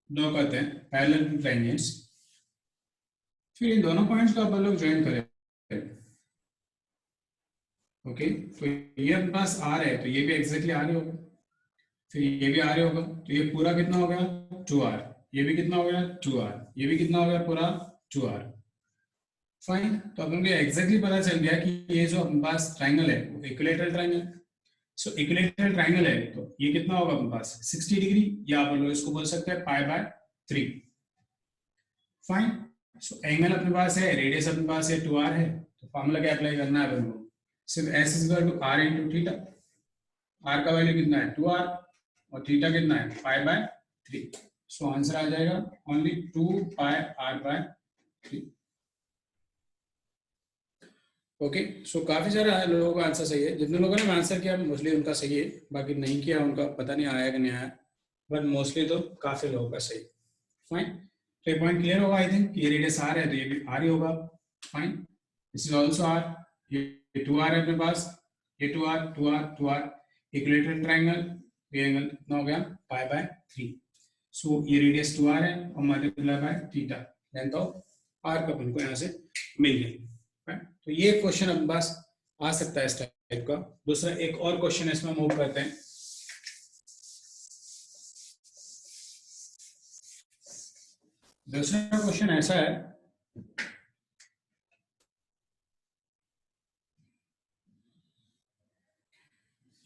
ड्रॉ करते हैं, पैरेलल टू टेंजेंट्स, फिर इन दोनों पॉइंट्स को अपन लोग ज्वाइन करें। ओके, तो ये अपने पास r है, तो ये भी एग्जैक्टली r ही होगा, फिर ये भी r ही होगा, तो ये पूरा कितना हो गया 2r, ये भी कितना हो गया 2r, ये भी कितना हो गया पूरा 2r। फाइन, तो अपन को एग्जैक्टली पता चल गया कि ये जो अपने पास ट्राइंगल है वो इक्विलैटरल ट्राइंगल। सो इक्विलैटरल ट्राइंगल है तो ये कितना होगा अपने पास 60 डिग्री, या अपन लोग इसको बोल सकते हैं π/3। फाइन, सो एंगल अपने पास है, रेडियस अपने पास है 2r है, तो फॉर्मूला क्या अप्लाई करना है अपन को, सिर्फ s = r × थीटा। r का वैल्यू कितना है 2r और थीटा कितना है π/3। सो आंसर आ जाएगा ओनली 2πr/3। ओके, सो काफी सारे लोगों का आंसर सही है, जितने लोगों ने आंसर किया मोस्टली उनका सही है, बाकी नहीं किया उनका पता नहीं आया कि नहीं आया, बट मोस्टली तो काफी लोगों का सही। फाइन, तो ये पॉइंट क्लियर होगा आई थिंक, ये रेडियस r है तो ये भी r ही होगा। Fine, this is also r, ये 2r है अपने पास, ये 2r 2r 2r, equilateral triangle, ये एंगल कितना हो गया π/3। सो ये रेडियस 2r है और multiply by theta, length of r का अपन को यहाँ से मिल गया। तो ये क्वेश्चन अपने पास आ सकता है इस टाइप का। दूसरा एक और क्वेश्चन इसमें मूव करते हैं। दूसरा क्वेश्चन ऐसा है,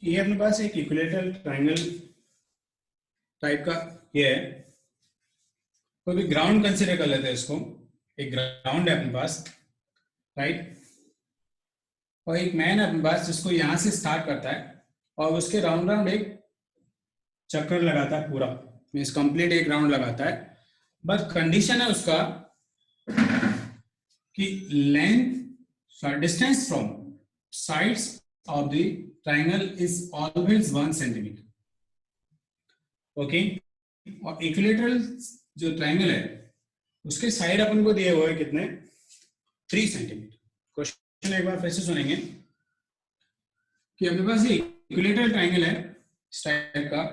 ये अपने पास एक इक्विलैटरल ट्रायंगल टाइप का ये है, तो भी ग्राउंड कंसीडर कर लेते हैं इसको, एक ग्राउंड है अपने पास, राइट, और एक मैन है अपने पास जिसको यहां से स्टार्ट करता है और उसके राउंड राउंड एक चक्कर लगाता है, पूरा मींस कंप्लीट एक राउंड लगाता है, बट कंडीशन है उसका कि length distance from sides of the triangle is always 1 centimetre. Okay, और इक्विलैटरल जो ट्रायंगल है उसके साइड अपन को दिए हुए हैं कितने 3 सेंटीमीटर। क्वेश्चन एक बार फिर से सुनेंगे कि अपने पास ये इक्विलैटरल ट्रायंगल है इस टाइप का,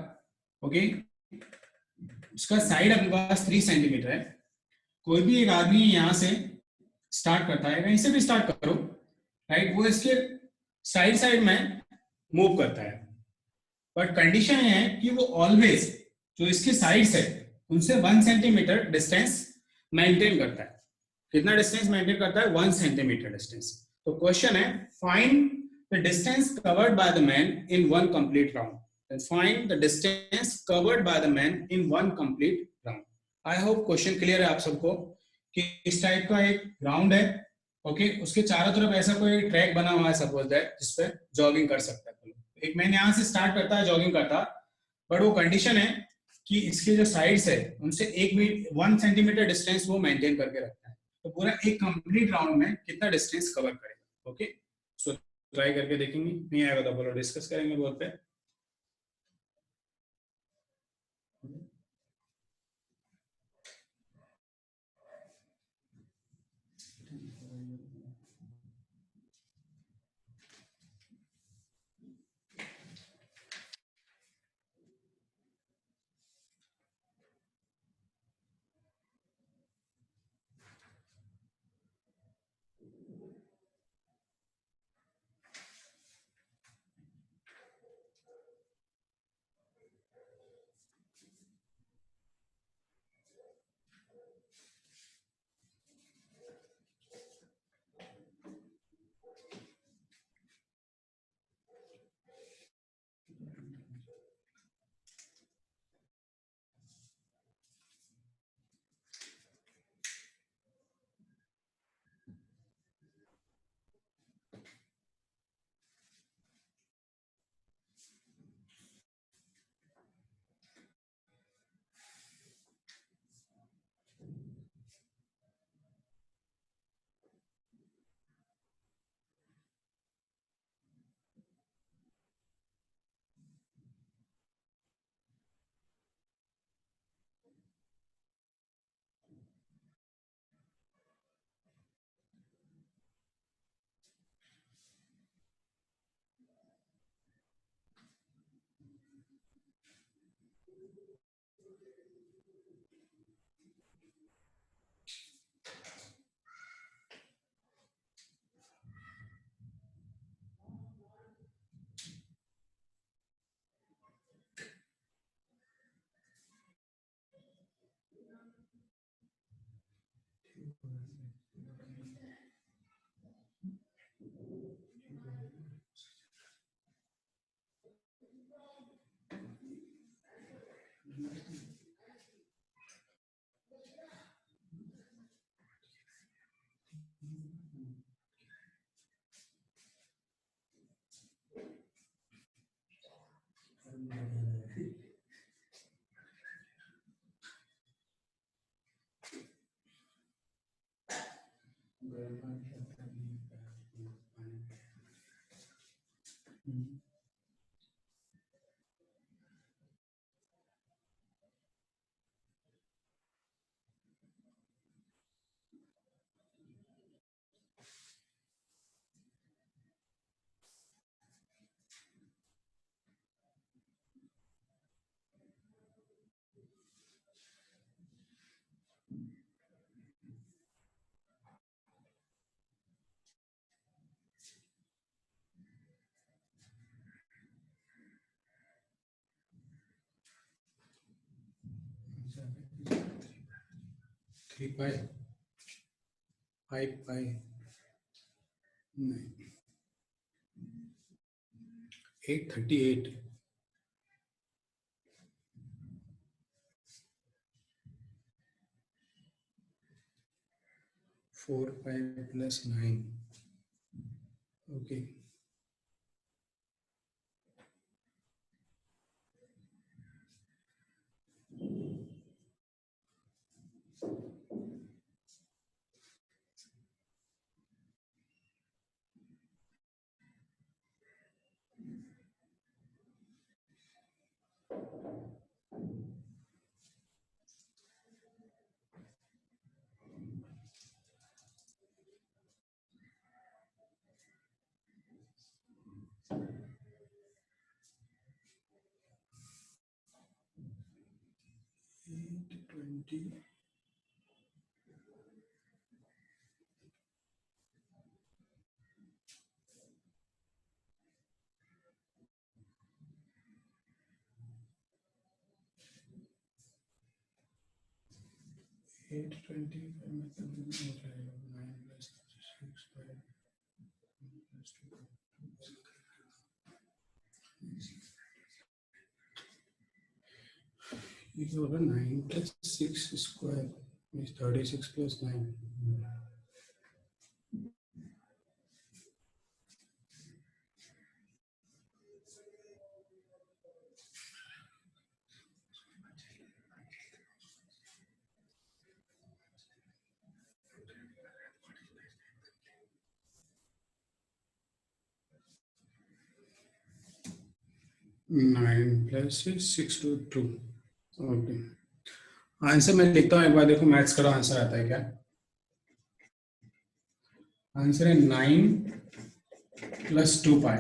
ओके, उसका साइड अपने पास 3 सेंटीमीटर है। कोई भी एक आदमी यहां से स्टार्ट करता है, कहीं से भी स्टार्ट करो, राइट, वो इसके साइड साइड में मूव करता है, बट कंडीशन है कि वो ऑलवेज जो इसके साइड्स है उनसे 1 सेंटीमीटर डिस्टेंस मेंटेन करता है। कितना डिस्टेंस मेंटेन करता है? 1 सेंटीमीटर डिस्टेंस। तो क्वेश्चन है find the distance covered by the man in one complete round. Find the distance covered by the man in one complete round. I hope question clear है आप सबको कि इस type का एक ग्राउंड है, ओके, उसके चारों तरफ ऐसा कोई ट्रैक बना हुआ है सपोज दैट, जिसपे जॉगिंग कर सकता है। एक मैन यहाँ से स्टार्ट करता है जॉगिंग करता, बट वो कंडीशन है कि इसके जो साइड्स है उनसे 1 सेंटीमीटर डिस्टेंस वो मेंटेन करके रखता है। तो पूरा एक कंप्लीट राउंड में कितना डिस्टेंस कवर करेगा। ओके, सो ट्राई करके देखेंगे, नहीं आएगा तो बोलो डिस्कस करेंगे बोर्ड पे। थ्री पाई 5 पाई नहीं 838 4 पाई प्लस 9 ओके ट्वेंटी 825 मतलब हो जाएगा 9 + 6 + 2 ये होगा 9 + 6 square is 36 + 9. 9 + 6 to 2. Okay, answer मैं लिखता हूँ, एक बार देखो मैथ्स करो आंसर आता है क्या। आंसर है 9 + 2 पाई।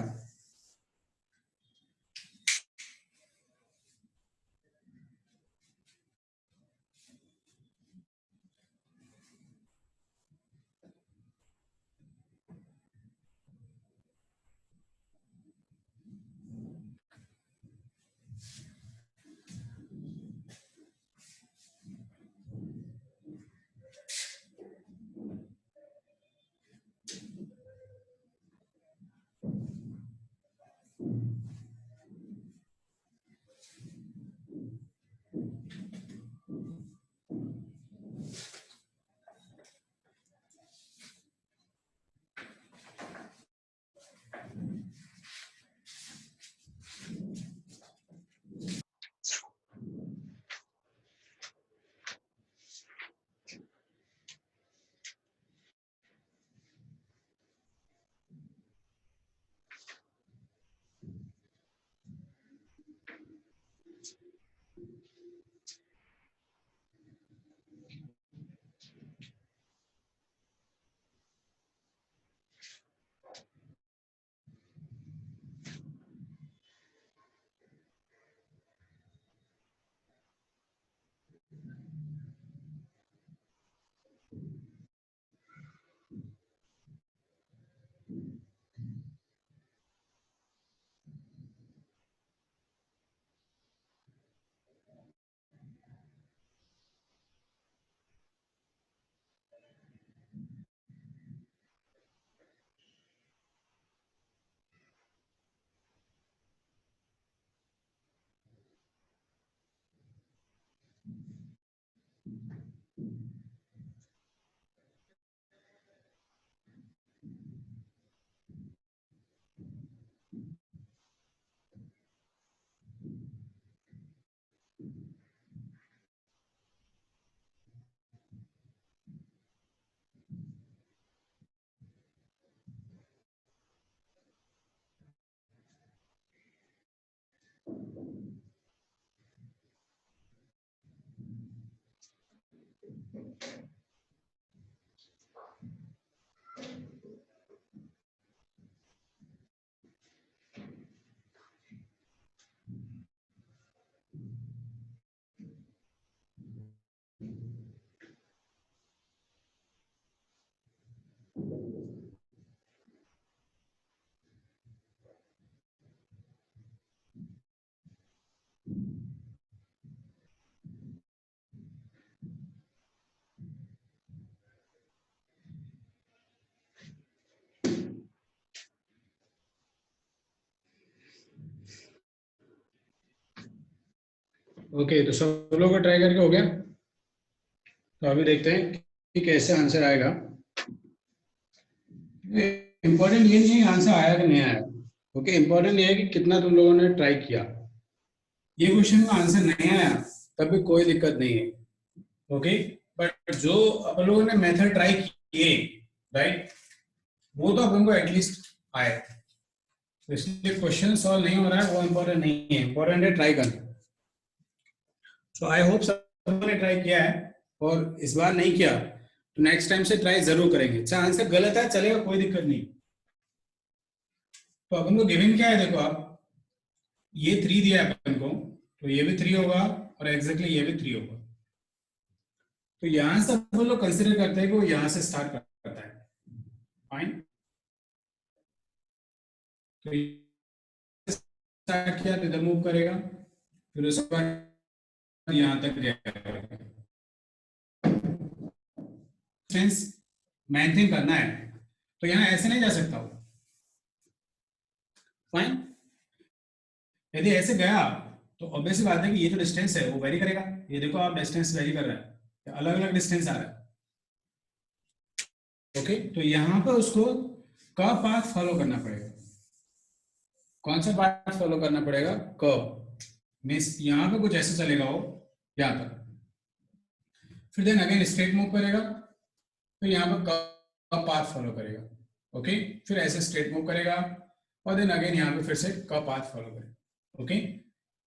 ओके, तो सब लोगों को ट्राई करके हो गया। तो अभी देखते हैं कि कैसे आंसर आएगा। इंपॉर्टेंट ये नहीं है आंसर आया कि नहीं आया, ओके, इंपॉर्टेंट ये है कि कितना तुम लोगों ने ट्राई किया। ये क्वेश्चन का आंसर नहीं आया तब भी कोई दिक्कत नहीं है, ओके, बट जो अपन लोगों ने मेथड ट्राई किए, राइट, वो तो अपन को एटलीस्ट आए। तो इसलिए क्वेश्चन सॉल्व नहीं हो रहा है वो इंपॉर्टेंट नहीं है, इंपॉर्टेंट है ट्राई करना। सो आई होप सब ने ट्राई किया है, और इस बार नहीं किया तो नेक्स्ट टाइम से ट्राई जरूर करेंगे। चाहे आंसर गलत है चलेगा, कोई दिक्कत नहीं। तो अपन को गिवन क्या है, देखो आप, ये 3 दिया है अपन को, तो ये भी 3 होगा और एग्जैक्टली ये भी 3 होगा। तो यहां से अपन लोग कंसिडर करते हैं कि वो यहां से स्टार्ट करता है, फाइन। तो स्टार्ट किया तो इधर मूव करेगा, फिर उसके बाद यहां तक गया, डिस्टेंस मेंटेन करना है तो यहाँ ऐसे नहीं जा सकता वो, फाइन। यदि ऐसे गया तो ऑब्वियसली बात है कि ये जो डिस्टेंस है वो वेरी करेगा। ये देखो आप डिस्टेंस वेरी कर रहा है, अलग अलग डिस्टेंस आ रहा है। ओके, तो यहाँ पर उसको कर्व पाथ फॉलो करना पड़ेगा। कौन सा पाथ फॉलो करना पड़ेगा? कर्व मींस यहाँ पे कुछ ऐसे चलेगा वो यहाँ तक, फिर देन अगेन स्ट्रेट मूव करेगा, फिर यहाँ पर कर्व पाथ फॉलो करेगा। ओके, फिर ऐसे स्ट्रेट मूव करेगा और देन अगेन यहाँ पे फिर से कर्व पाथ फॉलो करेगा। ओके,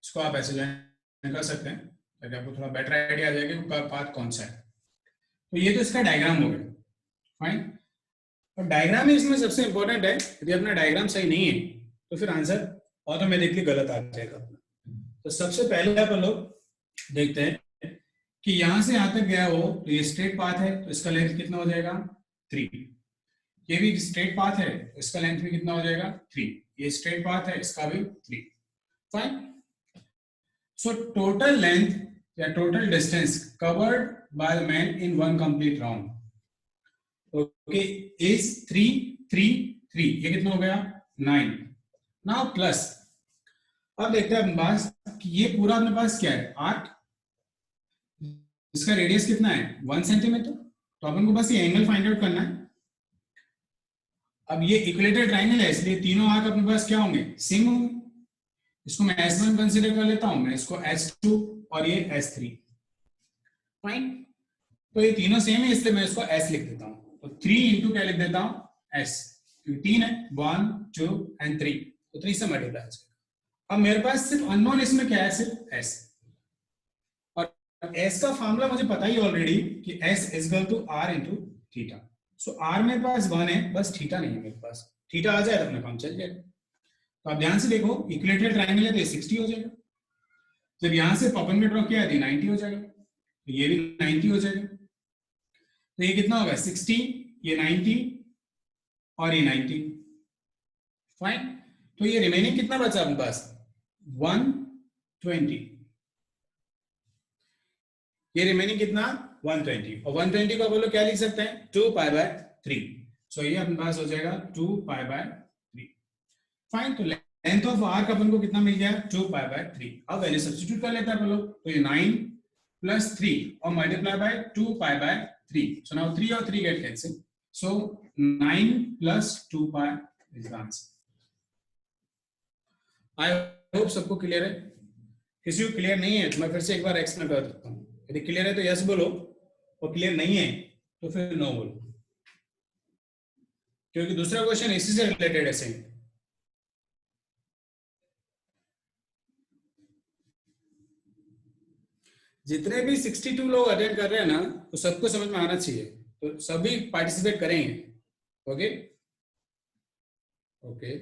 इसको आप ऐसे ज्वाइन कर सकते हैं ताकि आपको थोड़ा बेटर आइडिया आ जाएगा कि कर्व पाथ कौन सा है। तो ये तो इसका डायग्राम हो गया, फाइन। और डायग्राम ही इसमें सबसे इंपॉर्टेंट है। यदि अपना डायग्राम सही नहीं है तो फिर आंसर ऑटोमेटिकली गलत आ जाएगा। तो सबसे पहले अपन लोग देखते हैं कि यहां से यहां तक गया हो तो ये स्ट्रेट पाथ है, तो इसका लेंथ कितना हो जाएगा? 3। ये भी स्ट्रेट पाथ है, तो इसका लेंथ भी कितना हो जाएगा? 3। ये स्ट्रेट पाथ है, इसका भी 3, फाइन। सो टोटल लेंथ या total distance covered by the man in one complete round, okay, is 3 3 3। ये कितना हो गया? 9। नाउ प्लस, अब देखते हैं अपने पास कि ये पूरा अपने पास क्या है? 8। इसका रेडियस कितना है? 1 सेंटीमीटर। तो अपन को बस ये एंगल फाइंड आउट करना है। अब ये इक्विलेटरल ट्रायंगल है, इसलिए तीनों आर्क अपने पास क्या होंगे? सेम होंगे। इसको मैं S1 कंसीडर कर लेता हूं, मैं इसको S2 और ये S3, फाइन। तो ये तीनों सेम है इसलिए मैं इसको S लिख देता हूं। तो 3 इंटू क्या लिख देता हूं? S, क्योंकि 3 है, 1 2 एंड 3, तो 3 से मल्टीप्लाई। अब मेरे पास सिर्फ अननोन इसमें क्या है? सिर्फ S। और S का फॉर्मूला मुझे पता ही ऑलरेडी कि S is equal to R into theta. So R मेरे पास 1 है, बस थीटा नहीं है मेरे पास। थीटा आ जाए तो अपना काम चल जाएगा। तो आप ध्यान से देखो, इक्विलेटरल ट्रायंगल है तो ये 60 हो जाएगा। जब यहां से पॉपन में ड्रॉ किया है तो 90 हो जाएगा, तो ये भी 90 हो जाएगा। तो ये कितना होगा? 60, ये 90 और ये 90, फाइन। तो ये रिमेनिंग कितना बचा अपने पास? 120। ये रिमेनिंग कितना? 120। और 120 को बोलो क्या लिख सकते हैं? 2π/3। सो ये अपने पास हो जाएगा 2π/3, फाइन। तो लेंथ ऑफ आर्क अपन को कितना मिल गया? 2π/3। अब वैल्यू सब्स्टिट्यूट कर लेते हैं अपन लोग। तो ये 9 + 3 और मल्टीप्लाई बाय 2π/3। सो नाउ 3 और 3 get cancel, so 9 + 2π is the answer. I hope सबको क्लियर है। किसी को क्लियर नहीं है तो मैं फिर से एक बार एक्सप्लेन कर देता हूँ। यदि क्लियर है तो यस बोलो, और क्लियर नहीं है तो फिर नो बोलो, क्योंकि दूसरा क्वेश्चन इसी से रिलेटेड है सेम। जितने भी 62 लोग अटेंड कर रहे हैं ना, तो सबको समझ में आना चाहिए, तो सभी पार्टिसिपेट करेंगे। ओके ओके,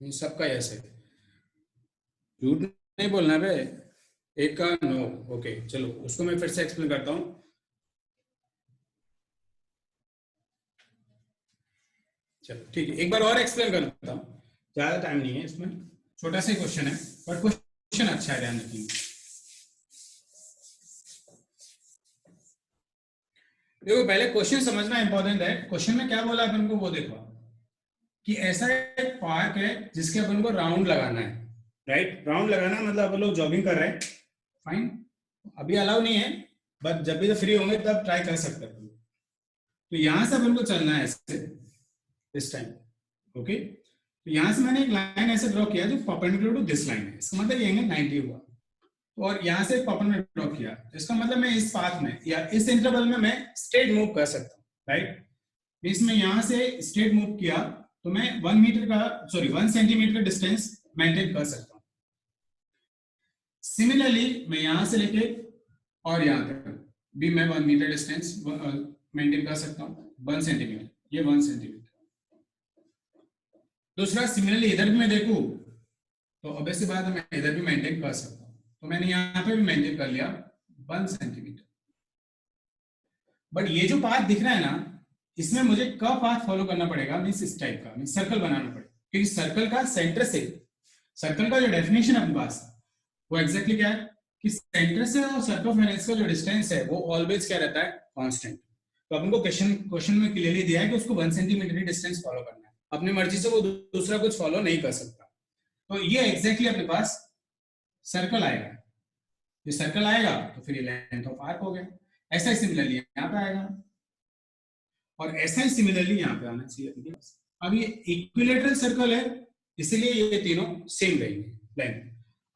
सबका यस है, झूठ नहीं बोलना बे, एक का नो। ओके चलो उसको मैं फिर से एक्सप्लेन करता हूं। चलो ठीक है, एक बार और एक्सप्लेन कर देता हूं, ज्यादा टाइम नहीं है इसमें, छोटा सा क्वेश्चन है बट क्वेश्चन अच्छा है, ध्यान रखिए। देखो पहले क्वेश्चन समझना इंपॉर्टेंट है। क्वेश्चन में क्या बोला अपन को वो देखो, कि ऐसा एक पार्क है जिसके अपन को राउंड लगाना है, राइट। राउंड लगाना मतलब अपन लोग जॉगिंग कर रहे हैं, फाइन। अभी अलाउ नहीं है, बट जब भी फ्री होंगे तब ट्राई कर सकते हैं। तो यहां से अपन को चलना है ऐसे इस टाइम, ओके। तो यहां से मैंने एक लाइन ऐसे ड्रॉ किया जो परपेंडिकुलर टू दिस लाइन है, इसका मतलब ये एंगल 90 हुआ। और यहां से एक परपेंडिकुलर ड्रॉ किया, इसका मतलब मैं इस पाथ में या इस इंटरवल में मैं स्ट्रेट मूव कर सकता हूं, राइट। इसमें यहां से स्ट्रेट मूव किया तो मैं 1 सेंटीमीटर का डिस्टेंस मेंटेन कर सकता हूं। सिमिलरली मैं यहां से लेके और यहां तक भी मैं 1 मीटर डिस्टेंस मेंटेन कर सकता हूं, 1 सेंटीमीटर, ये 1 सेंटीमीटर। दूसरा सिमिलरली इधर भी मैं देखूं तो ऑब्वियसली बात है मैं इधर भी मेंटेन कर सकता हूं, तो मैंने यहां पे भी मेंटेन कर लिया 1 सेंटीमीटर। बट ये जो पाथ दिख रहा है ना, इसमें मुझे कर्व पाथ फॉलो करना पड़ेगा, मींस इस टाइप का, मींस सर्कल बनाना पड़ेगा, क्योंकि सर्कल का सेंटर से, सर्कल का जो डेफिनेशन अपने पास वो एग्जैक्टली क्या है कि सेंटर से और सर्कमफेरेंस का जो डिस्टेंस है वो ऑलवेज क्या रहता है? कांस्टेंट। तो तो अपन को क्वेश्चन में क्लियरली दिया है कि उसको 1 सेंटीमीटर ही डिस्टेंस फॉलो करना है, अपनी मर्जी से वो दूसरा कुछ फॉलो नहीं कर सकता। तो ये एग्जैक्टली अपने पास सर्कल आएगा, ये सर्कल आएगा तो फिर ये लेंथ ऑफ आर्क हो गया। ऐसा ही सिमिलरली यहाँ पे आएगा और ऐसा ही सिमिलरली यहाँ पे आना चाहिए अपने पास। अब ये इक्विलेटरल सर्कल है इसलिए ये तीनों सेम रहेंगे लेंथ।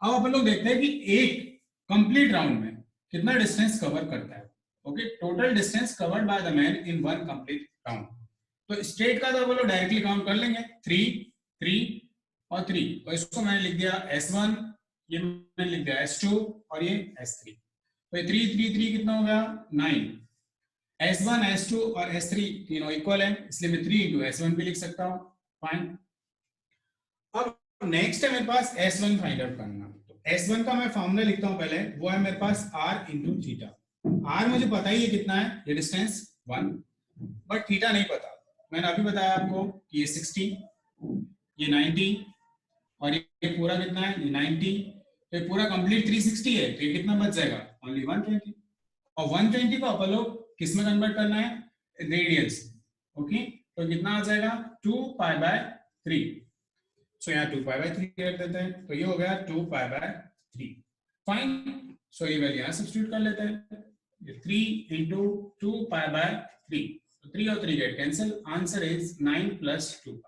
अब अपन लोग देखते हैं कि एक कंप्लीट राउंड में कितना डिस्टेंस कवर करता है। Okay, total distance covered by the man in one complete round. तो स्ट्रेट का तो अपन लोग डायरेक्टली काउंट कर लेंगे, 3 3 और 3। तो इसको मैंने लिख दिया S1, ये मैंने लिख दिया S2 और ये S3। तो ये 3 3 3 कितना हो गया 9। S1 S2 और S3 तीनों इक्वल है इसलिए मैं 3 into S1 भी लिख सकता हूँ। फाइन। अब नेक्स्ट है मेरे पास S1 फाइंड आउट करना। तो S1 का मैं फॉर्मूला लिखता हूँ पहले, वो है मेरे पास R into थीटा। R मुझे पता ही है कितना है, ये डिस्टेंस 1, बट थीटा नहीं पता। मैंने अभी बताया आपको कि ये 60, ये 90 और ये पूरा कितना है, ये 90। तो ये पूरा कंप्लीट 360 है, तो ये कितना बच जाएगा, ओनली 120। और 120 को अपन लोग किस में कन्वर्ट करना है, रेडियंस। ओके, तो कितना आ जाएगा 2π/3। सो यहाँ 2π/3 रख देते हैं, तो ये हो गया 2π/3। फाइन। सो ये वैल्यू यहाँ सब्स्टिट्यूट कर लेते हैं, ये 3 into 2π/3। तो 3 और 3 गेट कैंसिल, आंसर इज 9 + 2π।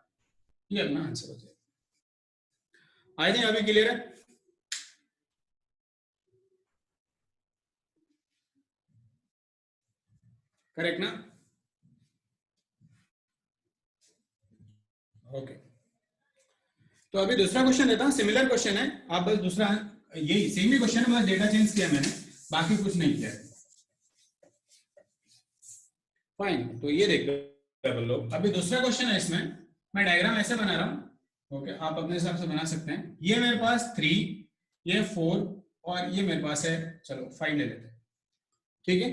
ये अपना आंसर हो जाएगा। आई थिंक अभी क्लियर है। करेक्ट ना? ओके, तो अभी दूसरा क्वेश्चन देता हूं, सिमिलर क्वेश्चन है, आप बस दूसरा यही सेम ही क्वेश्चन है, बस डेटा चेंज किया मैंने, बाकी कुछ नहीं किया। फाइन, तो ये देख लो, अभी दूसरा क्वेश्चन है, इसमें मैं डायग्राम ऐसे बना रहा हूं। ओके, आप अपने हिसाब से बना सकते हैं। ये मेरे पास 3, ये 4 और ये मेरे पास है, चलो 5 ले लेते हैं। ठीक है,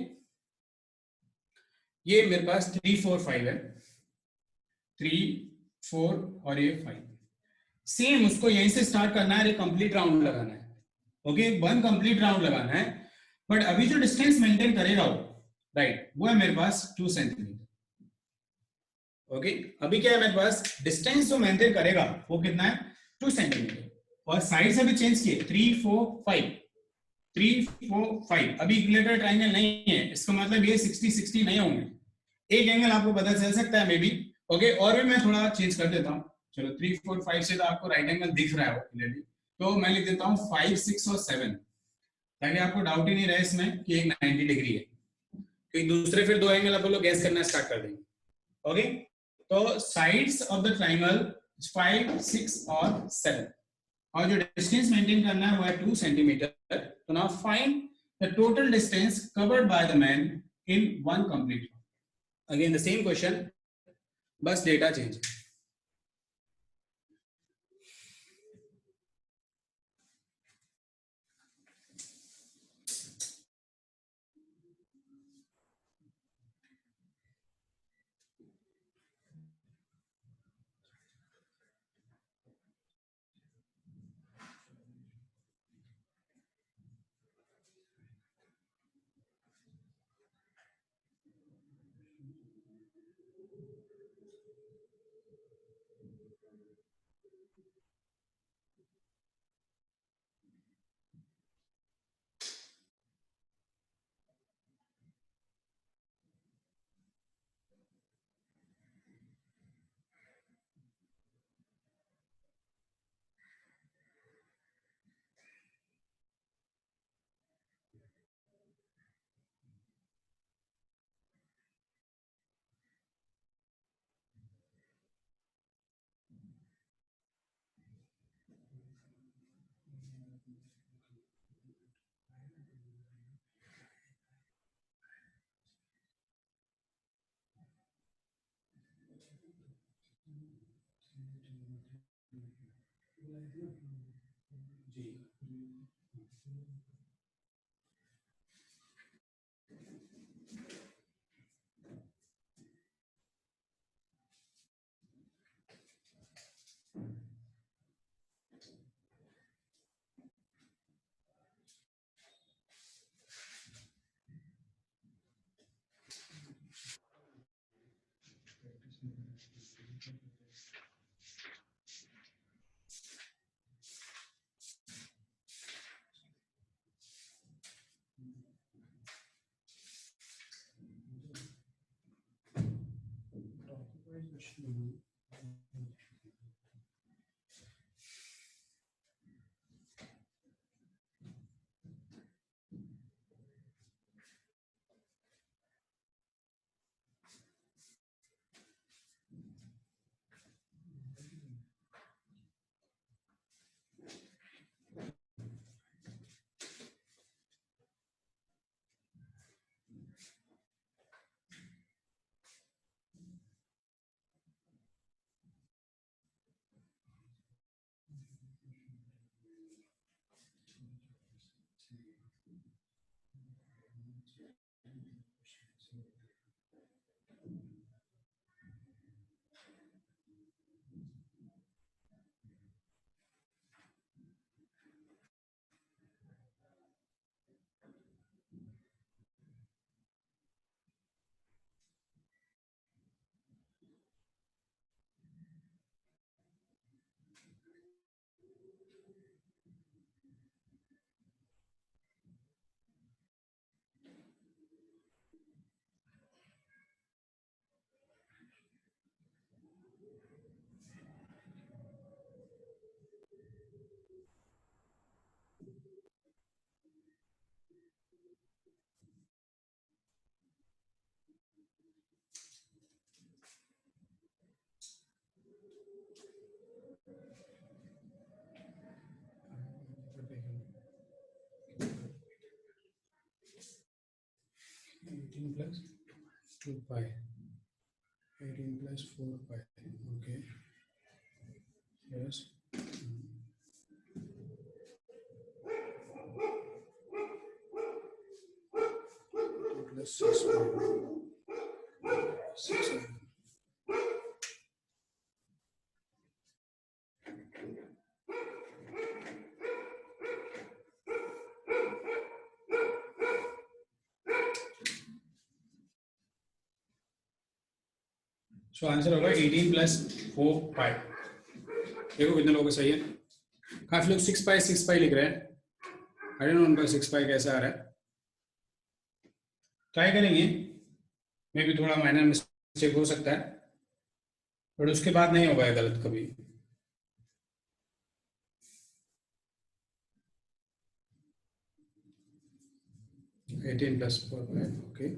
ये मेरे पास 3 4 5 है, 3 4 और ये 5। सेम उसको यहीं से स्टार्ट करना है, कंप्लीट राउंड लगाना है। ओके, 1 कंप्लीट राउंड लगाना है, बट अभी जो डिस्टेंस मेंटेन करेगा वो, राइट, वो है मेरे पास 2 सेंटीमीटर। ओके, अभी क्या है मेरे पास, डिस्टेंस जो मेंटेन करेगा वो कितना है, 2 सेंटीमीटर। और साइड से भी चेंज किए, 3 4 5 3 4 5। अभी इक्विलेटरल ट्रायंगल नहीं है, इसका मतलब ये 60 60 नहीं होंगे। एक एंगल आपको पता चल सकता है मे बी। ओके, और भी मैं थोड़ा चेंज कर देता हूँ। चलो 3 4 5 से तो आपको राइट एंगल दिख रहा है क्लियरली, तो मैं लिख देता हूँ 5 6 और 7, ताकि आपको डाउट ही नहीं रहे इसमें कि एक 90 डिग्री है, क्योंकि दूसरे फिर 2 एंगल आप लोग गैस करना स्टार्ट कर देंगे। ओके, तो साइड्स ऑफ द ट्रायंगल 5 6 और 7, और जो डिस्टेंस मेंटेन करना है वो है 2 सेंटीमीटर। तो now find the total distance covered by the man in one complete. Again the same question, बस data change. 18 plus 2 pi. 18 plus 4 pi. Okay. Yes. 2 plus 6 pi. 6. So answer होगा 18 plus 4 pi. देखो कितने लोगों को सही है. काफी लोग 6 pi लिख रहे हैं. I don't know उनका 6 pi कैसा आ रहा है. ट्राई करेंगे. मे भी थोड़ा माइनर मिस्टेक हो सकता है, बट उसके बाद नहीं होगा गलत कभी. Eighteen plus 4 pi. ओके.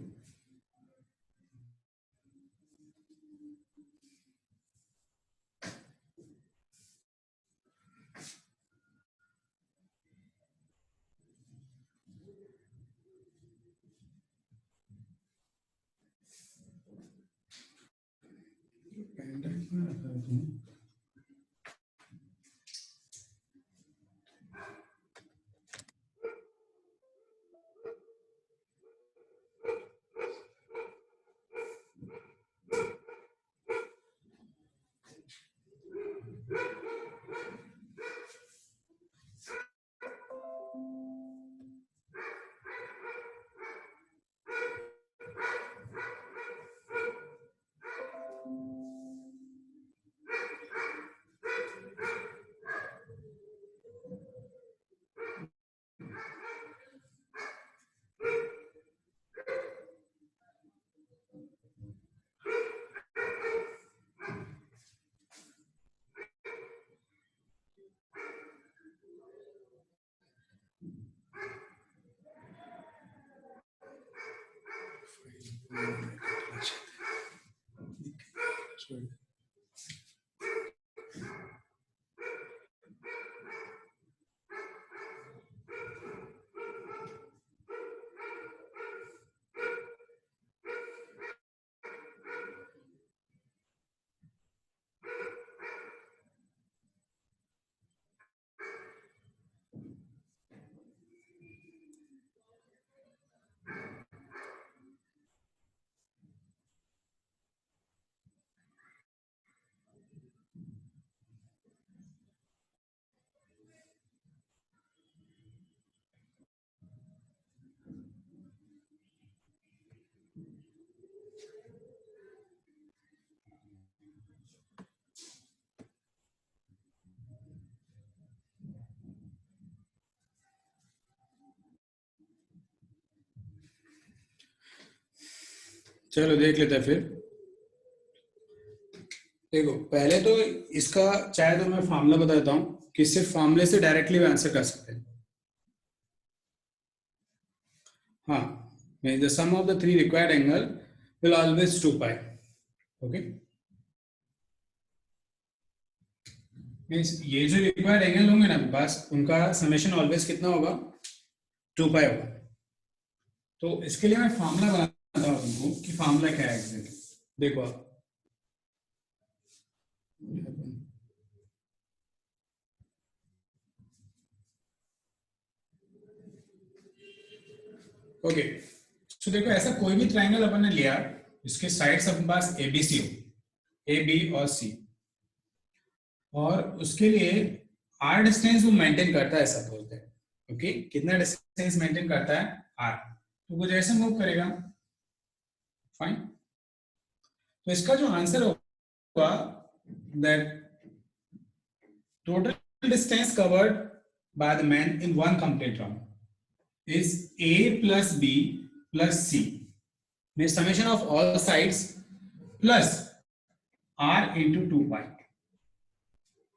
चलो देख लेते हैं फिर. देखो पहले तो इसका चाहे तो मैं फॉर्मूला बता देता हूँ कि सिर्फ फॉर्मूले से डायरेक्टली भी आंसर कर सकते हैं। हाँ, the sum of the three required angle will always 2 pi. Okay, means ये जो रिक्वायर्ड एंगल होंगे ना बस उनका समेशन ऑलवेज कितना होगा, 2 पाई होगा। तो इसके लिए मैं फॉर्मूला बनाता हूँ तुमको कि फॉर्मूला क्या है एग्जैक्टली। देखो आप ओके, तो देखो ऐसा कोई भी ट्राइंगल अपन ने लिया इसके साइड्स अपने पास ABC हो, A B और C, और उसके लिए R डिस्टेंस वो मेंटेन करता है ऐसा बोलते हैं। ओके, कितना डिस्टेंस मेंटेन करता है R, तो वो जैसे मूव करेगा फाइन। तो इसका जो आंसर होगा that total distance covered by the man in one complete round is A plus B plus C, means summation of all sides plus R into 2 pi।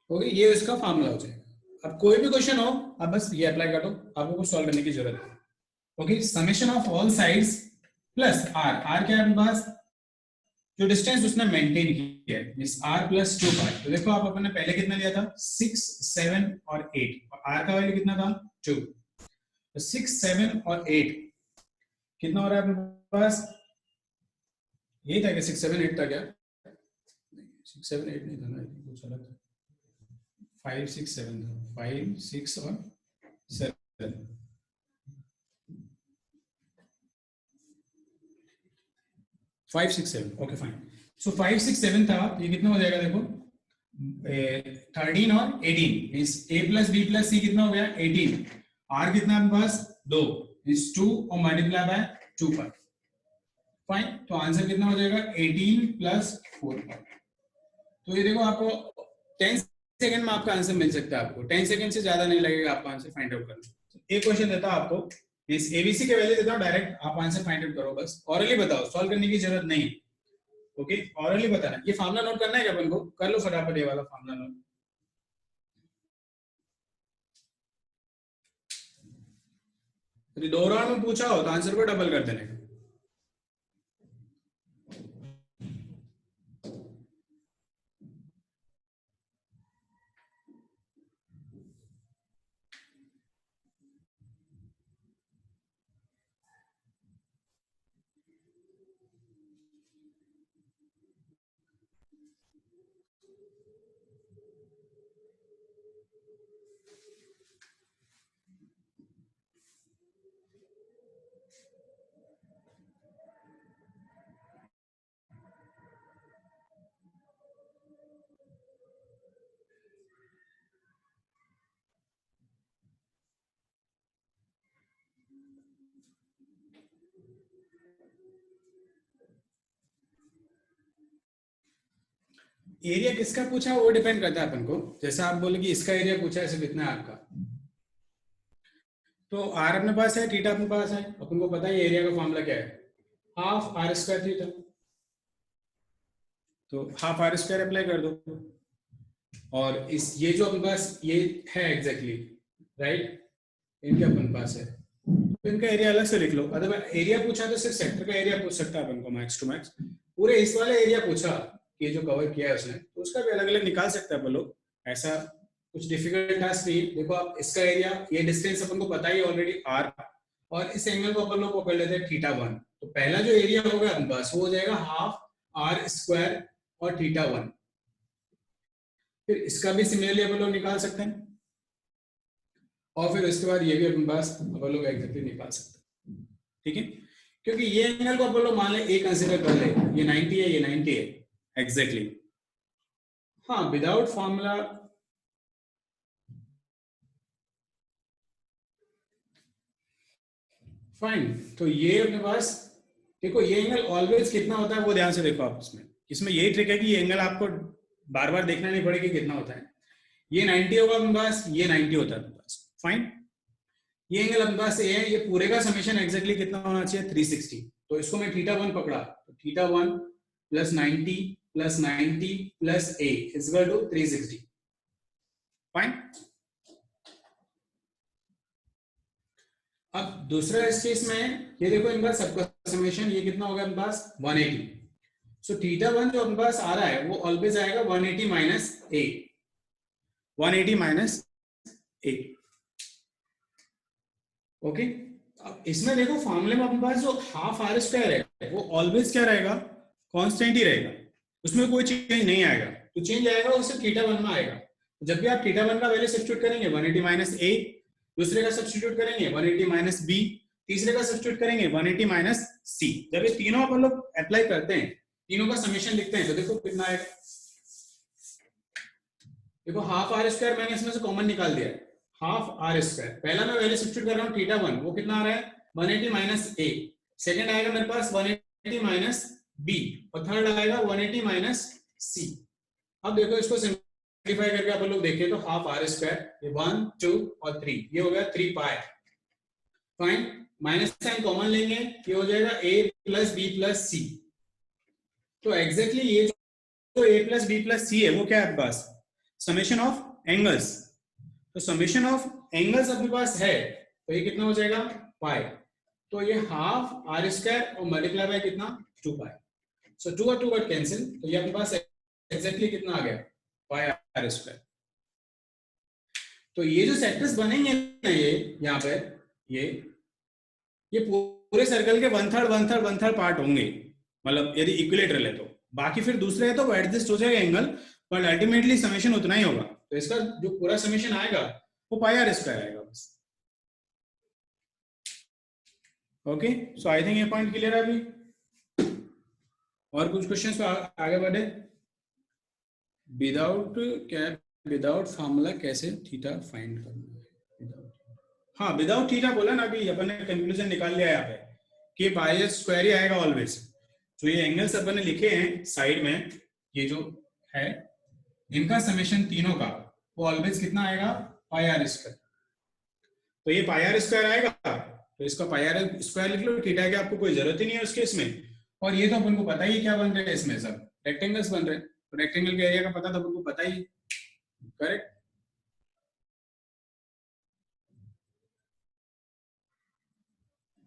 Okay, ये इसका फॉर्मूला हो जाएगा। अब कोई भी क्वेश्चन हो आप बस ये अप्लाई कर दो, आपको कुछ सॉल्व करने की जरूरत है। Okay, summation of all sides plus R, R क्या है अपने पास, जो डिस्टेंस उसने मेंटेन किया है, मींस R plus 2 pi। तो देखो आप अपन ने पहले कितना लिया था 6, 7 और 8, और R का वैल्यू कितना था 2। तो 6, 7 और 8 कितना हो रहा है अपने पास, यही था क्या 6, 7, 8 था क्या, 6, 7, 8 नहीं था ना, कुछ अलग था, 5, 6, 7 था, 5, 6 और 7, 5, 6, 7। ओके फाइन, सो 5, 6, 7 था, ये कितना हो जाएगा देखो 13 और 18, means A plus B plus C कितना हो गया 18, R कितना है पास 2, इस 2 और मल्टीप्लाई बाय 2 पाई। फाइन, तो आंसर कितना हो जाएगा 18 प्लस 4 पाई। तो ये देखो आपको 10 सेकंड में आपका आंसर मिल सकता है, आपको 10 सेकंड से ज्यादा नहीं लगेगा आपको आंसर फाइंड आउट करना। एक क्वेश्चन देता हूं आपको, इस ABC के वैल्यू देता हूं, डायरेक्ट आप आंसर फाइंड आउट करो, बस ऑरली बताओ, सॉल्व करने की जरूरत नहीं। ओके, ऑरली बताना। ये फार्मूला नोट करना है क्या अपन को, कर लो फटाफट ये वाला फार्मूला नोट। दो राउंड में पूछा हो तो आंसर को डबल कर देने का। एरिया किसका पूछा है वो डिपेंड करता है अपन को, जैसा आप बोले कि इसका एरिया पूछा है सिर्फ इतना है आपका, तो आर अपने पास है, थीटा अपने पास है, अपन को पता है एरिया का फॉर्मूला क्या है, हाफ आर स्क्वायर थीटा। तो हाफ आर स्क्वायर अप्लाई कर दो, और इस ये जो अपने पास ये है एग्जैक्टली राइट, इनके अपन पास है, तो इनका एरिया अलग से लिख लो। अदरवाइज एरिया पूछा तो सिर्फ सेक्टर का एरिया पूछ सकता है अपन को मैक्स टू मैक्स, पूरे इस वाले एरिया पूछा ये जो कवर किया है उसने, तो उसका भी अलग अलग निकाल सकता है अपन लोग, ऐसा कुछ डिफिकल्ट टास्क नहीं। देखो आप इसका एरिया, ये डिस्टेंस अपन को पता ही ऑलरेडी r, और इस एंगल को अपन लोग पकड़ लेते हैं θ1, तो पहला जो एरिया होगा अपने पास वो हो जाएगा हाफ r स्क्वायर और θ1। फिर इसका भी सिमिलरली अपन लोग निकाल सकते हैं, और फिर उसके बाद ये भी अपने पास अपन लोग एग्जैक्टली निकाल सकते हैं, ठीक है, क्योंकि ये एंगल को अपन लोग मान ले एक कंसीडर कर ले, ये 90 है, ये 90 है एग्जैक्टली। हाँ, विदाउट फॉर्मूला फाइन। तो ये अपने पास देखो, ये एंगल ऑलवेज कितना होता है वो ध्यान से देखो आप, इसमें यही ट्रिक है कि ये एंगल आपको बार बार देखना नहीं पड़ेगा कितना होता है। ये 90 होगा अपने पास, ये 90 होता है अपने पास, फाइन। ये एंगल अपने पास ये है, ये पूरे का समेशन एग्जैक्टली कितना होना चाहिए 360, तो इसको मैं θ1 पकड़ा, तो θ1 plus 90 plus 90 plus a is equal to 360. Fine. अब दूसरा इस केस में ये देखो इनका सबका समेशन ये कितना होगा अपने पास 180. सो थीटा 1 जो अपने पास आ रहा है वो ऑलवेज आएगा 180 minus a. 180 minus a. Okay. अब इसमें देखो फॉर्मूले में अपने पास जो हाफ आर स्क्वायर है वो ऑलवेज क्या रहेगा, कांस्टेंट ही रहेगा, उसमें कोई चेंज नहीं आएगा. तो चेंज आएगा वो सिर्फ थीटा 1 में आएगा. जब भी आप थीटा 1 का वैल्यू सब्स्टिट्यूट करेंगे 180 माइनस a, दूसरे का सब्स्टिट्यूट करेंगे 180 माइनस b, तीसरे का सब्स्टिट्यूट करेंगे 180 माइनस c. जब ये तीनों अपन लोग अप्लाई करते हैं, तीनों का समेशन लिखते हैं, तो देखो कितना आएगा. देखो हाफ आर स्क्वायर मैंने इसमें से कॉमन निकाल दिया है, हाफ आर स्क्वायर. पहला मैं वैल्यू सब्स्टिट्यूट कर रहा हूँ थीटा 1, वो कितना आ रहा है 180 माइनस a. सेकंड आएगा मेरे पास 180 माइनस b और थर्ड आएगा 180 माइनस c. अब देखो इसको सिंपलीफाई करके अपन लोग देखें तो हाफ आर स्क्वायर, ये 1 2 और 3, ये हो गया 3 पाई. फाइन. माइनस साइन कॉमन लेंगे, ये हो जाएगा a plus b plus c. तो एग्जैक्टली ये जो a plus b plus c है वो क्या है आपके पास, समेशन ऑफ एंगल्स. तो समेशन ऑफ एंगल्स अपने पास है तो ये कितना हो जाएगा पाई. तो ये हाफ आर स्क्वायर और मल्टीप्लाई बाय कितना 2 पाई. सो 2 और 2 वर्ड कैंसिल, तो ये अपने पास एग्जैक्टली कितना आ गया पाई आर स्क्वायर. तो ये जो सेक्टर्स बनेंगे ना ये यहाँ पे ये पूरे सर्कल के 1/3 पार्ट होंगे, मतलब यदि इक्विलेटरल है तो. बाकी फिर दूसरे है तो वो एडजस्ट हो जाएगा एंगल, पर अल्टीमेटली समेशन उतना ही होगा. तो इसका जो पूरा समेशन आएगा वो पाई आर स्क्वायर आएगा बस. ओके. सो आई थिंक ये पॉइंट क्लियर है अभी. और कुछ क्वेश्चंस पे आगे बढ़े. विदाउट फार्मूला कैसे थीटा फाइंड करना है. हाँ, विदाउट थीटा बोला ना, अभी अपन ने कंक्लूजन निकाल लिया यहाँ पे कि पाई आर स्क्वायर ही आएगा ऑलवेज. तो ये एंगल्स अपन ने लिखे हैं साइड में, ये जो है इनका समेशन तीनों का वो ऑलवेज कितना आएगा पाई आर स्क्वायर. तो ये पाई आर स्क्वायर आएगा, तो इसका पाई आर स्क्वायर लिख लो. थीटा की आपको कोई जरूरत ही नहीं है उसके इसमें. और ये तो अपन को पता ही क्या बन रहे हैं इसमें, सब रेक्टेंगल्स बन रहे हैं. तो रेक्टेंगल के एरिया का पता तो अपन को पता ही. करेक्ट.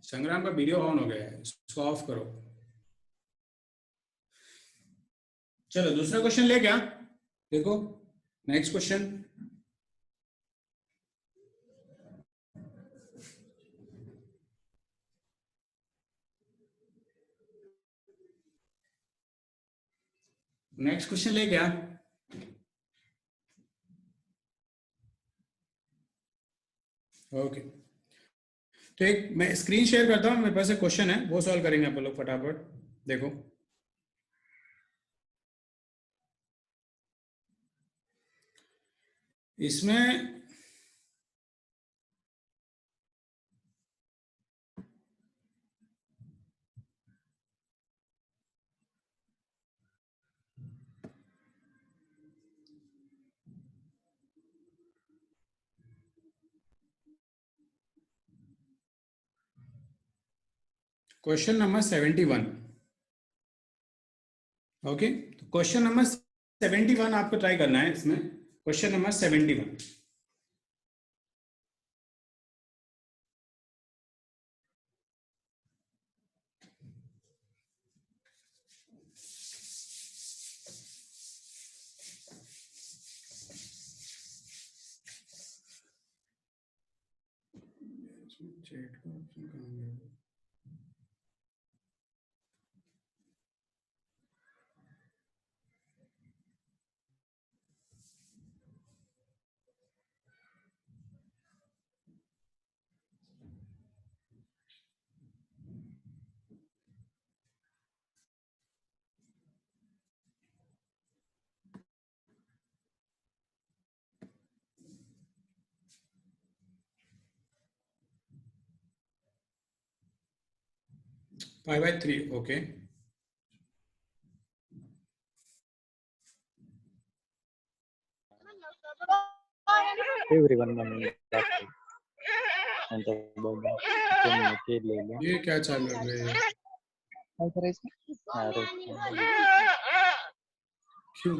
संग्राम का वीडियो ऑन हो गया है, इसको ऑफ करो. चलो दूसरा क्वेश्चन ले क्या, देखो नेक्स्ट क्वेश्चन. नेक्स्ट क्वेश्चन ले क्या. ओके. तो एक मैं स्क्रीन शेयर करता हूँ, मेरे पास एक क्वेश्चन है वो सॉल्व करेंगे आप लोग फटाफट. देखो इसमें क्वेश्चन नंबर 71. ओके. तो क्वेश्चन नंबर 71 आपको ट्राई करना है. इसमें क्वेश्चन नंबर 71. चैट का ऑप्शन कहाँ गया. Pi by 3. ओके. everyone ये क्या चालू है. काय करायचं अरे क्यों?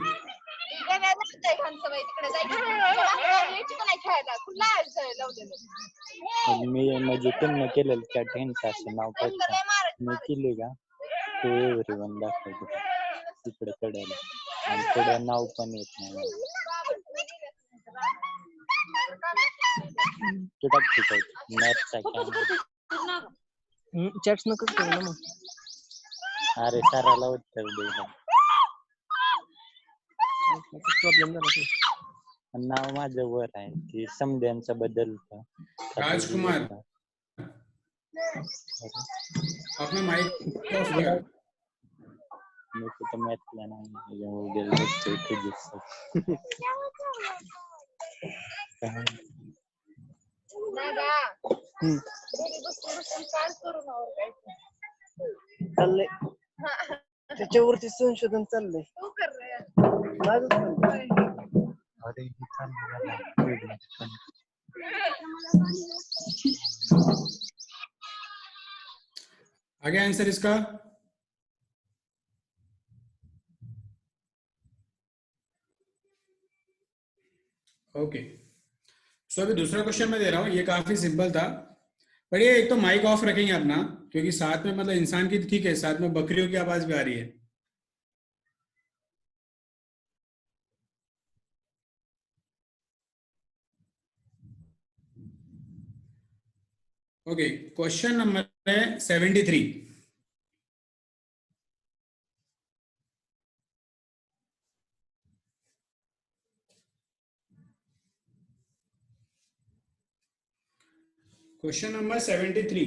मी म्हणजे त्यांना केलेलं त्या टेनचं असं नाव पडतं मी केले का तो एव्हरीवन दाखवतो तिकडे कडेला आणि पुढे नाव पण येत नाही तू टाक तिकडे मॅथचा कॅमेरा चॅट्स नको करू ना मग. अरे सराला उत्तर द्यायला प्रॉब्लेम झाला असेल. नाव माझं वर आहे की समद्यांचं बदलतं राजकुमार आपने माइक ऑफ कर. मी कुठं मॅथला नाही वगैरे बघतोय फिजिक्स चाललंय त्याच्यावरती संशोधन चाललंय. माझं चाललंय. अरे हे चाललं आगे आंसर इसका ओके. सो अभी दूसरा क्वेश्चन मैं दे रहा हूँ, ये काफी सिंपल था पर ये एक तो माइक ऑफ रखेंगे अपना क्योंकि साथ में मतलब इंसान की ठीक है साथ में बकरियों की आवाज भी आ रही है. ओके क्वेश्चन नंबर है 73. Question number 73.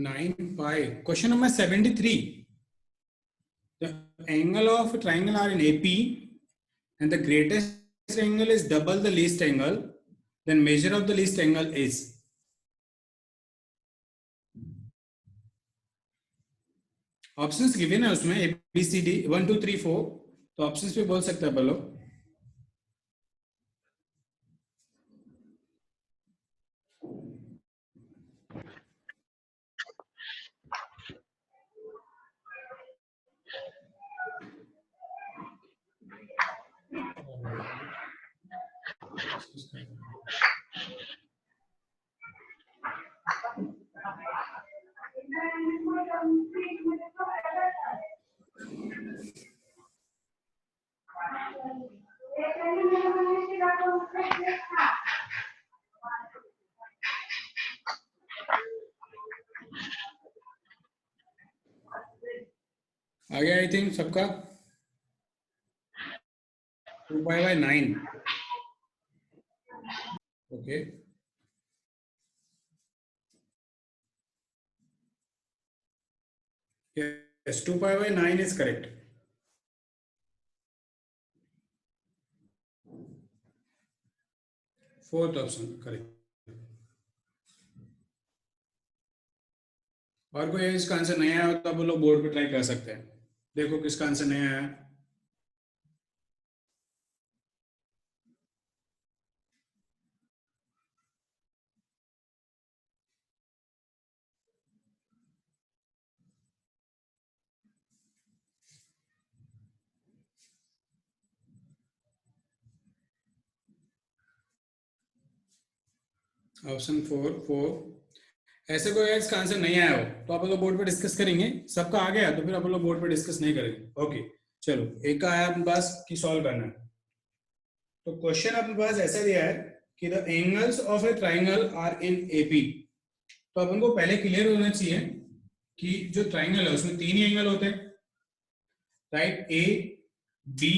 Nine pi. Question number 73. The angle of a triangle are in AP and the greatest angle is double the least angle. Then measure of the least angle is. Options given है उसमें ABCD 1 2 3 4 तो options पे बोल सकते हैं बोलो. आ गया I think सबका 2 pi by 9. Okay. Yes, 2 pi by 9 is correct. Fourth option correct. और कोई इसका आंसर नहीं आया हो तो आप लोग बोर्ड पे ट्राई कर सकते हैं. देखो किसका आंसर नहीं आया. ऑप्शन 4. ऐसे कोई इसका आंसर नहीं आया हो तो आप लोग बोर्ड पे डिस्कस करेंगे. सबका आ गया तो फिर आप लोग बोर्ड पे डिस्कस नहीं करेंगे. ओके चलो एक का आया अपने पास कि सॉल्व करना है. तो क्वेश्चन अपने पास ऐसा दिया है कि the angles of a triangle are in AP. तो अपन को पहले क्लियर होना चाहिए कि जो ट्राइंगल है उसमें तीन ही एंगल होते हैं, राइट, ए बी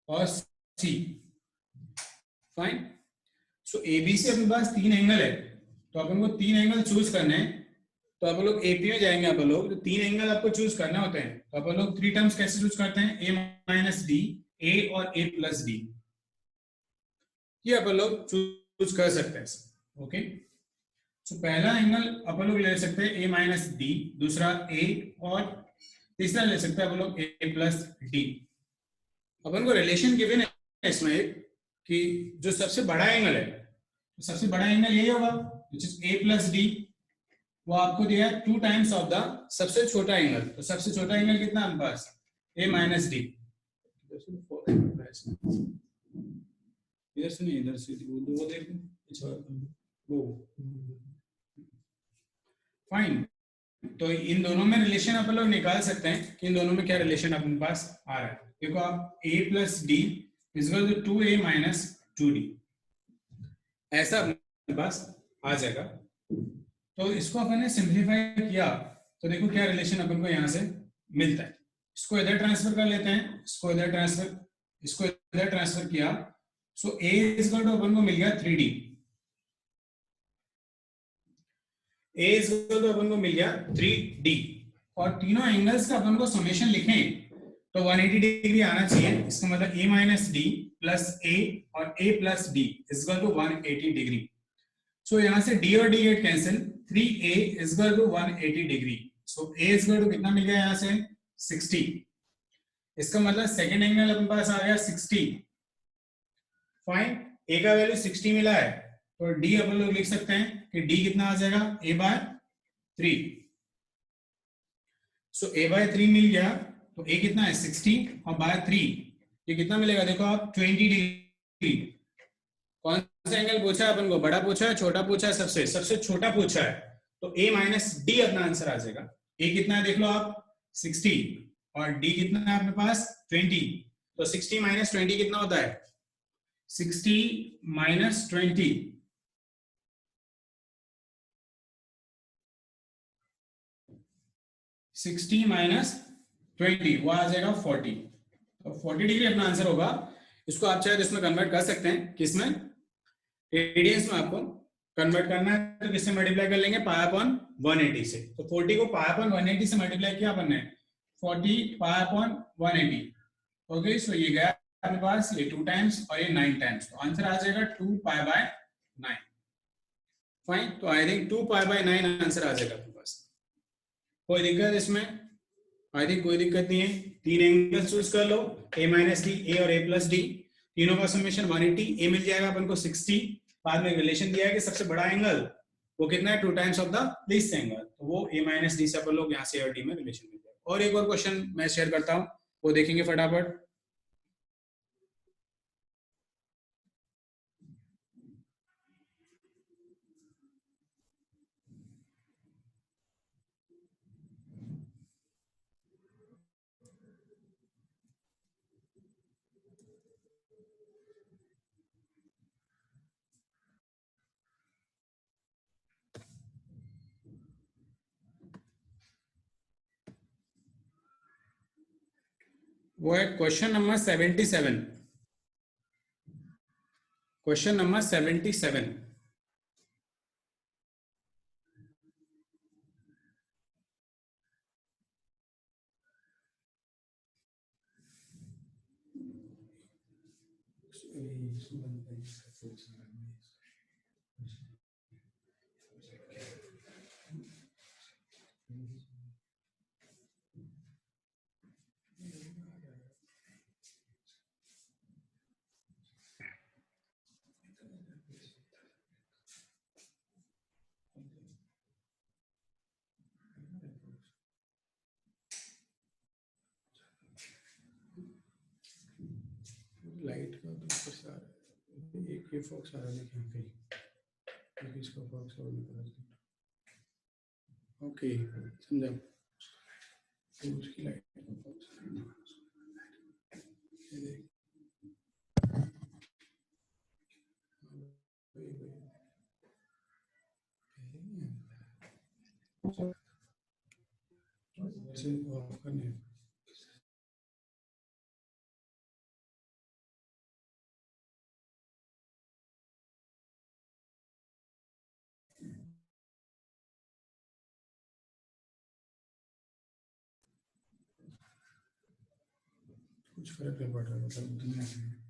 और सी। फाइन। सो एबीसी अपने पास तीन एंगल है, तो अपन को तीन एंगल चूज करने हैं। तो अपन लोग एपी में जाएंगे, अपन लोग तो तीन एंगल आपको चूज करने होते हैं। तो अपन लोग थ्री टर्म्स कैसे चूज करते हैं, ए माइनस डी, ए और ए प्लस डी, ये अपन लोग चूज कर सकते हैं। ओके, तो पहला एंगल अपन लोग ले सकते हैं ए माइनस डी, दूसरा ए, और तीसरा ले सकते हैं अपन लोग ए प्लस डी। अपन को रिलेशन गिवन है इसमें कि जो सबसे बड़ा एंगल है, तो सबसे बड़ा एंगल यही होगा which is a plus d, वो आपको दिया है 2 टाइम्स ऑफ द सबसे छोटा एंगल। तो सबसे छोटा एंगल कितना है हमारे पास, a माइनस डी। इधर से नहीं, इधर से वो देखो वो। फाइन। तो इन दोनों में रिलेशन अपन लोग निकाल सकते हैं कि इन दोनों में क्या रिलेशन अपने पास आ रहा है। देखो आप a plus D equal to 2a minus 2d, ऐसा अपने पास आ जाएगा। तो इसको अपन ने सिंप्लीफाई किया तो देखो क्या रिलेशन अपन को यहां से मिलता है। इसको इधर ट्रांसफर कर लेते हैं, इसको इधर ट्रांसफर किया, सो a इक्वल टू अपन को मिल गया 3d, a इक्वल टू अपन को मिल गया 3d, और तीनों एंगल्स का अपन को समेशन लिखें तो 180 डिग्री आना चाहिए। इसका मतलब a minus D plus a और a plus D equal to 180 degree. So यहां से d और d get cancel, 3a equal to 180 degree. So a equal to कितना मिल गया यहां से 60। इसका मतलब सेकंड एंगल अपने पास आ गया 60। फाइन, a का वैल्यू 60 मिला है, तो d अपन लोग लिख सकते हैं कि d कितना आ जाएगा a by 3। So a by 3 मिल गया, तो a कितना है 60 और बाय 3 ये कितना मिलेगा, देखो आप 20 डिग्री। कौन सा एंगल पूछा है अपन को, बड़ा पूछा है छोटा पूछा है, सबसे छोटा पूछा है, तो a माइनस डी अपना आंसर आ जाएगा। a कितना है देख लो आप 60 और d कितना है अपने पास 20, तो 60 माइनस 20 कितना होता है, 60 माइनस 20 60 माइनस 20 वो आ जाएगा 40। तो 40 डिग्री अपना आंसर होगा। इसको आप चाहे इसमें कन्वर्ट कर सकते हैं, किसमें, रेडियंस में आपको कन्वर्ट करना है तो किससे मल्टीप्लाई कर लेंगे, पाई अपॉन 180 से। तो 40 को पाई अपॉन 180 से मल्टीप्लाई किया अपन ने, 40 पाई अपॉन 180। ओके, सो ये गया अपने पास ये 2 टाइम्स और ये 9 टाइम्स, तो आंसर आ जाएगा 2 पाई बाय 9। फाइन, तो I think 2 pi by 9 answer आ जाएगा अपने पास। कोई दिक्कत इसमें, आई थिंक कोई दिक्कत नहीं है। तीन एंगल चूज कर लो, a माइनस डी, a और a प्लस डी, तीनों का समेशन 180, a मिल जाएगा अपन को 60। बाद में रिलेशन दिया है कि सबसे बड़ा एंगल वो कितना है 2 times of the least angle, तो वो a माइनस डी से अपन लोग यहाँ से और d में रिलेशन मिल जाएगा। और एक और क्वेश्चन मैं शेयर करता हूँ, वो देखेंगे फटाफट। वो है question number 77, question number 77। Light का तो ऊपर से आ रहा है, एक ये फॉक्स आ रहा है लेकिन कहीं इसका फॉक्स और नहीं पता चलता। ओके, समझा, तो उसकी लाइट का फॉक्स से ऑफ करने हैं। कुछ फर्क नहीं पड़ रहा, मतलब दुनिया में।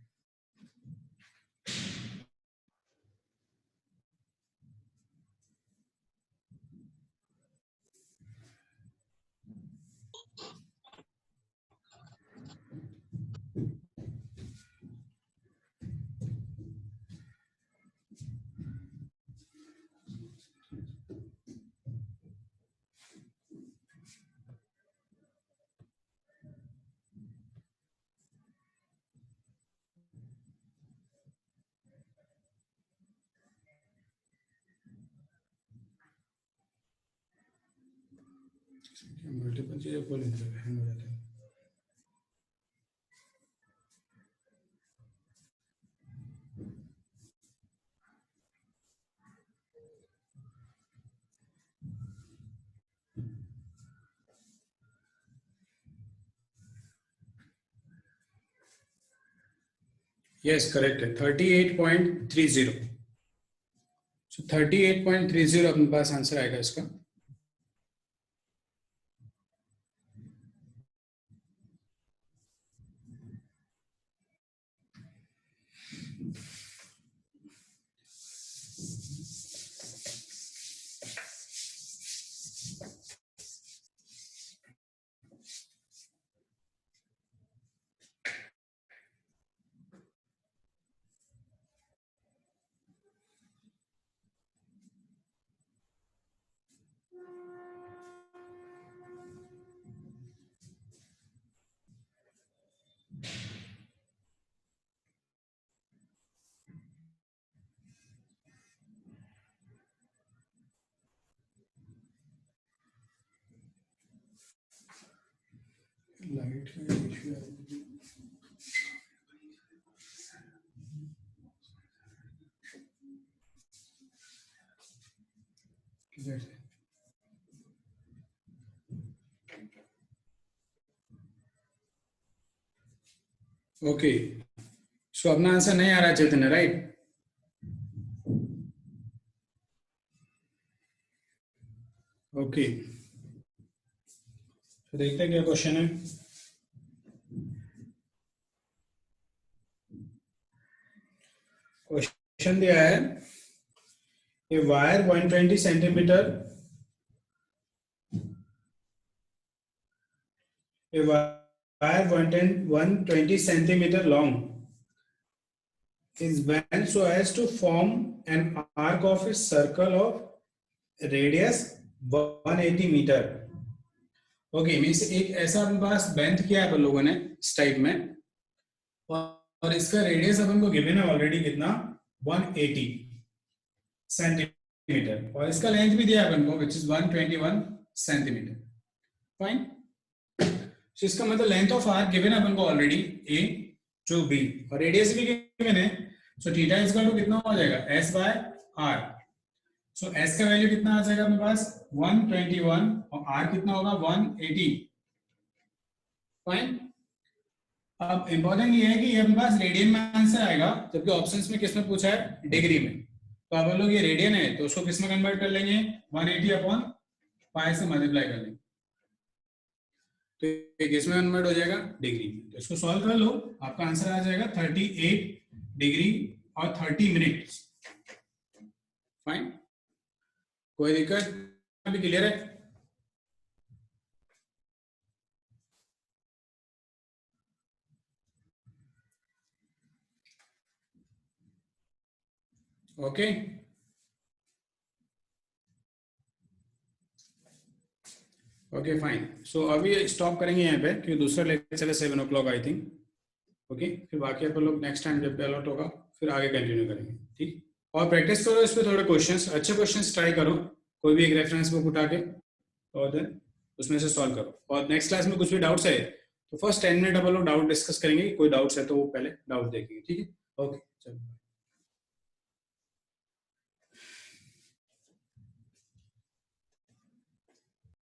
मल्टीपल चीजें खोल लेते हैं, हैंग हो जाता है। यस करेक्ट है 38.30। सो 38.30 अपने पास आंसर आएगा इसका। लाइट का इशू है। ओके सो अपना आंसर नहीं आ रहा चैतन्य, राइट? ओके तो देखते हैं क्या क्वेश्चन है। क्वेश्चन दिया है a wire 120 centimetre, a wire 120 centimeter long is bent so as to form an arc of a circle of radius 180 मीटर। ओके मीन्स एक ऐसा अपने पास बेंथ किया है अपन लोगों ने इस टाइप में, और इसका रेडियस अपन को गिवन है ऑलरेडी कितना 180 सेंटीमीटर, और इसका लेंथ भी दिया है अपन को विच इज 121 सेंटीमीटर। फाइन, तो इसका मतलब लेंथ ऑफ आर्क गिवन है अपन को ऑलरेडी ए टू बी, और रेडियस भी गिवन है। So theta is equal to कितना हो जाएगा s by r. So s का वैल्यू कितना आ जाएगा अपने पास 121 और आर कितना होगा 180। फाइन, अब इंपॉर्टेंट ये है कि ये अपने पास रेडियन में आंसर आएगा, जबकि ऑप्शंस में किसमें पूछा है डिग्री में। तो अब हम लोग ये रेडियन है तो उसको किसमें कन्वर्ट कर लेंगे 180 अपॉन पाई से मल्टीप्लाई कर लेंगे, तो ये किसमें कन्वर्ट हो जाएगा डिग्री में। तो इसको सॉल्व कर लो, आपका आंसर आ जाएगा 38 डिग्री और 30 मिनट। फाइन, कोई दिक्कत अभी क्लियर है? Okay okay fine. सो अभी स्टॉप करेंगे यहाँ पे क्योंकि दूसरा लेक्चर है 7 o'clock आई थिंक। ओके, फिर बाकी अपन लोग नेक्स्ट टाइम जब भी अलॉट होगा फिर आगे कंटिन्यू करेंगे, ठीक। और प्रैक्टिस करो इस पे थोड़े क्वेश्चंस, अच्छे क्वेश्चंस ट्राई करो, कोई भी एक रेफरेंस बुक उठा के और देन उसमें से सॉल्व करो। और नेक्स्ट क्लास में कुछ भी डाउट्स है तो फर्स्ट 10 मिनट अपन लोग डाउट डिस्कस करेंगे, कोई डाउट्स है तो वो पहले डाउट देखेंगे, ठीक है। ओके चलो।